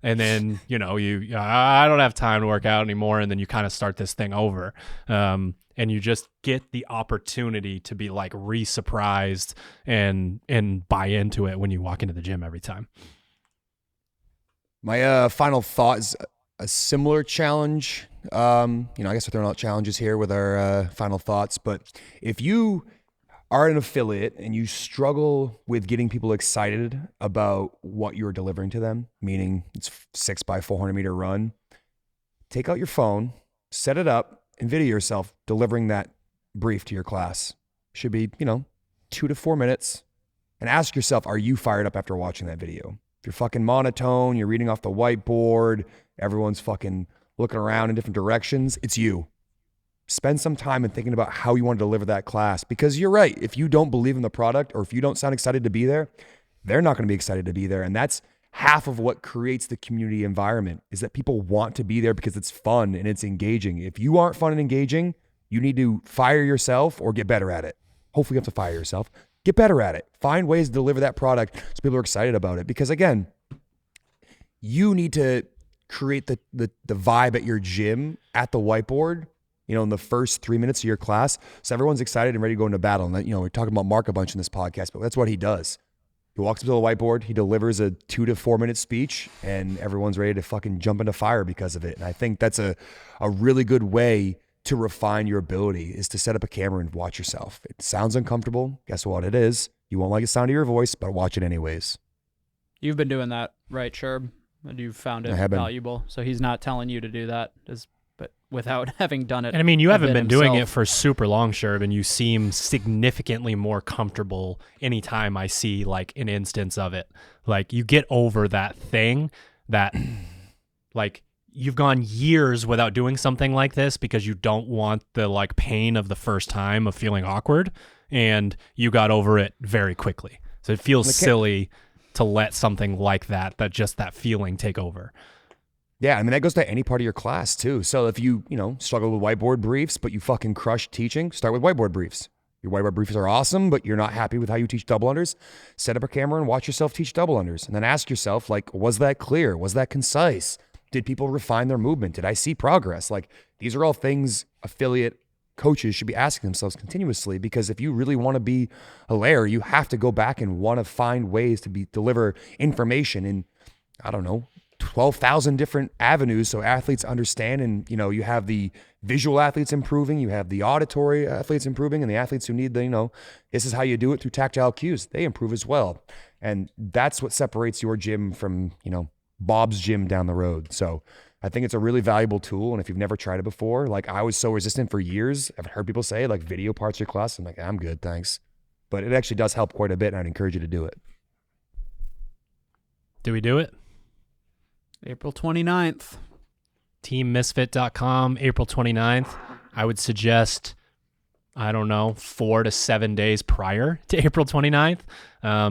and then I don't have time to work out anymore, and then you kind of start this thing over, and you just get the opportunity to be like re-surprised and buy into it when you walk into the gym every time. My final thought is a similar challenge. I guess we're throwing out challenges here with our final thoughts, but if you are an affiliate and you struggle with getting people excited about what you're delivering to them, meaning it's 6 by 400 meter run, take out your phone, set it up, and video yourself delivering that brief to your class. Should be, 2 to 4 minutes, and ask yourself, are you fired up after watching that video? If you're fucking monotone, you're reading off the whiteboard, everyone's fucking looking around in different directions, it's you. Spend some time in thinking about how you want to deliver that class, because you're right. If you don't believe in the product, or if you don't sound excited to be there, they're not going to be excited to be there. And that's half of what creates the community environment, is that people want to be there because it's fun and it's engaging. If you aren't fun and engaging, you need to fire yourself or get better at it. Hopefully you have to fire yourself. Get better at it. Find ways to deliver that product so people are excited about it. Because again, you need to create the vibe at your gym, at the whiteboard, in the first 3 minutes of your class, so everyone's excited and ready to go into battle. And we're talking about Mark a bunch in this podcast, but that's what he does. He walks up to the whiteboard, he delivers a 2 to 4 minute speech, and everyone's ready to fucking jump into fire because of it. And I think that's a really good way to refine your ability, is to set up a camera and watch yourself. It sounds uncomfortable. Guess what? It is. You won't like the sound of your voice, but watch it anyways. You've been doing that, right, Sherb? And you've found it I have been. valuable. So he's not telling you to do that, but without having done it. And I mean, you a haven't bit been doing it himself. for super long, Sherb, and you seem significantly more comfortable anytime I see like an instance of it. Like, you get over that thing that like you've gone years without doing something like this because you don't want the like pain of the first time of feeling awkward, and you got over it very quickly. So it feels silly to let something like that feeling take over. Yeah, I mean, that goes to any part of your class too. So if you, struggle with whiteboard briefs, but you fucking crush teaching, start with whiteboard briefs. Your whiteboard briefs are awesome, but you're not happy with how you teach double unders, set up a camera and watch yourself teach double unders. And then ask yourself, like, was that clear? Was that concise? Did people refine their movement? Did I see progress? Like, these are all things affiliate coaches should be asking themselves continuously, because if you really want to be a layer, you have to go back and want to find ways to deliver information in, 12,000 different avenues so athletes understand. And, you have the visual athletes improving, you have the auditory athletes improving, and the athletes who need this is how you do it through tactile cues, they improve as well. And that's what separates your gym from, Bob's gym down the road. So I think it's a really valuable tool. And if you've never tried it before, like, I was so resistant for years. I've heard people say, like, video parts of your class. I'm like, I'm good, thanks. But it actually does help quite a bit, and I'd encourage you to do it. Do we do it? April 29th. teammisfit.com, April 29th. I would suggest, 4 to 7 days prior to April 29th.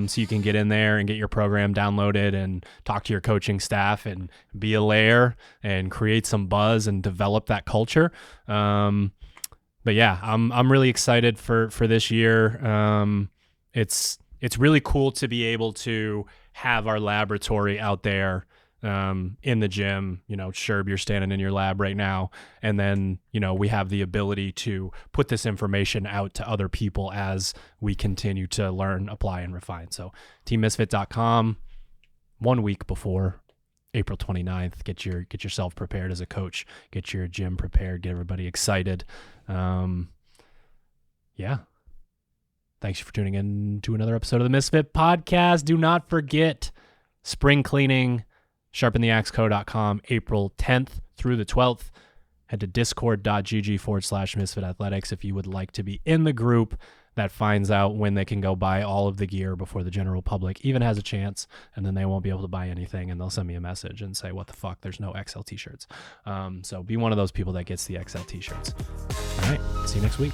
So you can get in there and get your program downloaded and talk to your coaching staff and be a layer and create some buzz and develop that culture. But yeah, I'm really excited for this year. It's really cool to be able to have our laboratory out there in the gym. Sherb, you're standing in your lab right now, and then we have the ability to put this information out to other people as we continue to learn, apply, and refine. So teammisfit.com, 1 week before April 29th. Get yourself prepared as a coach. Get your gym prepared. Get everybody excited. Yeah. Thanks for tuning in to another episode of the Misfit Podcast. Do not forget spring cleaning, sharpentheaxeco.com, April 10th through the 12th. Head to discord.gg/Misfit Athletics if you would like to be in the group that finds out when they can go buy all of the gear before the general public even has a chance, and then they won't be able to buy anything, and they'll send me a message and say, what the fuck, there's no XL t-shirts. So be one of those people that gets the XL t-shirts. All right, see you next week.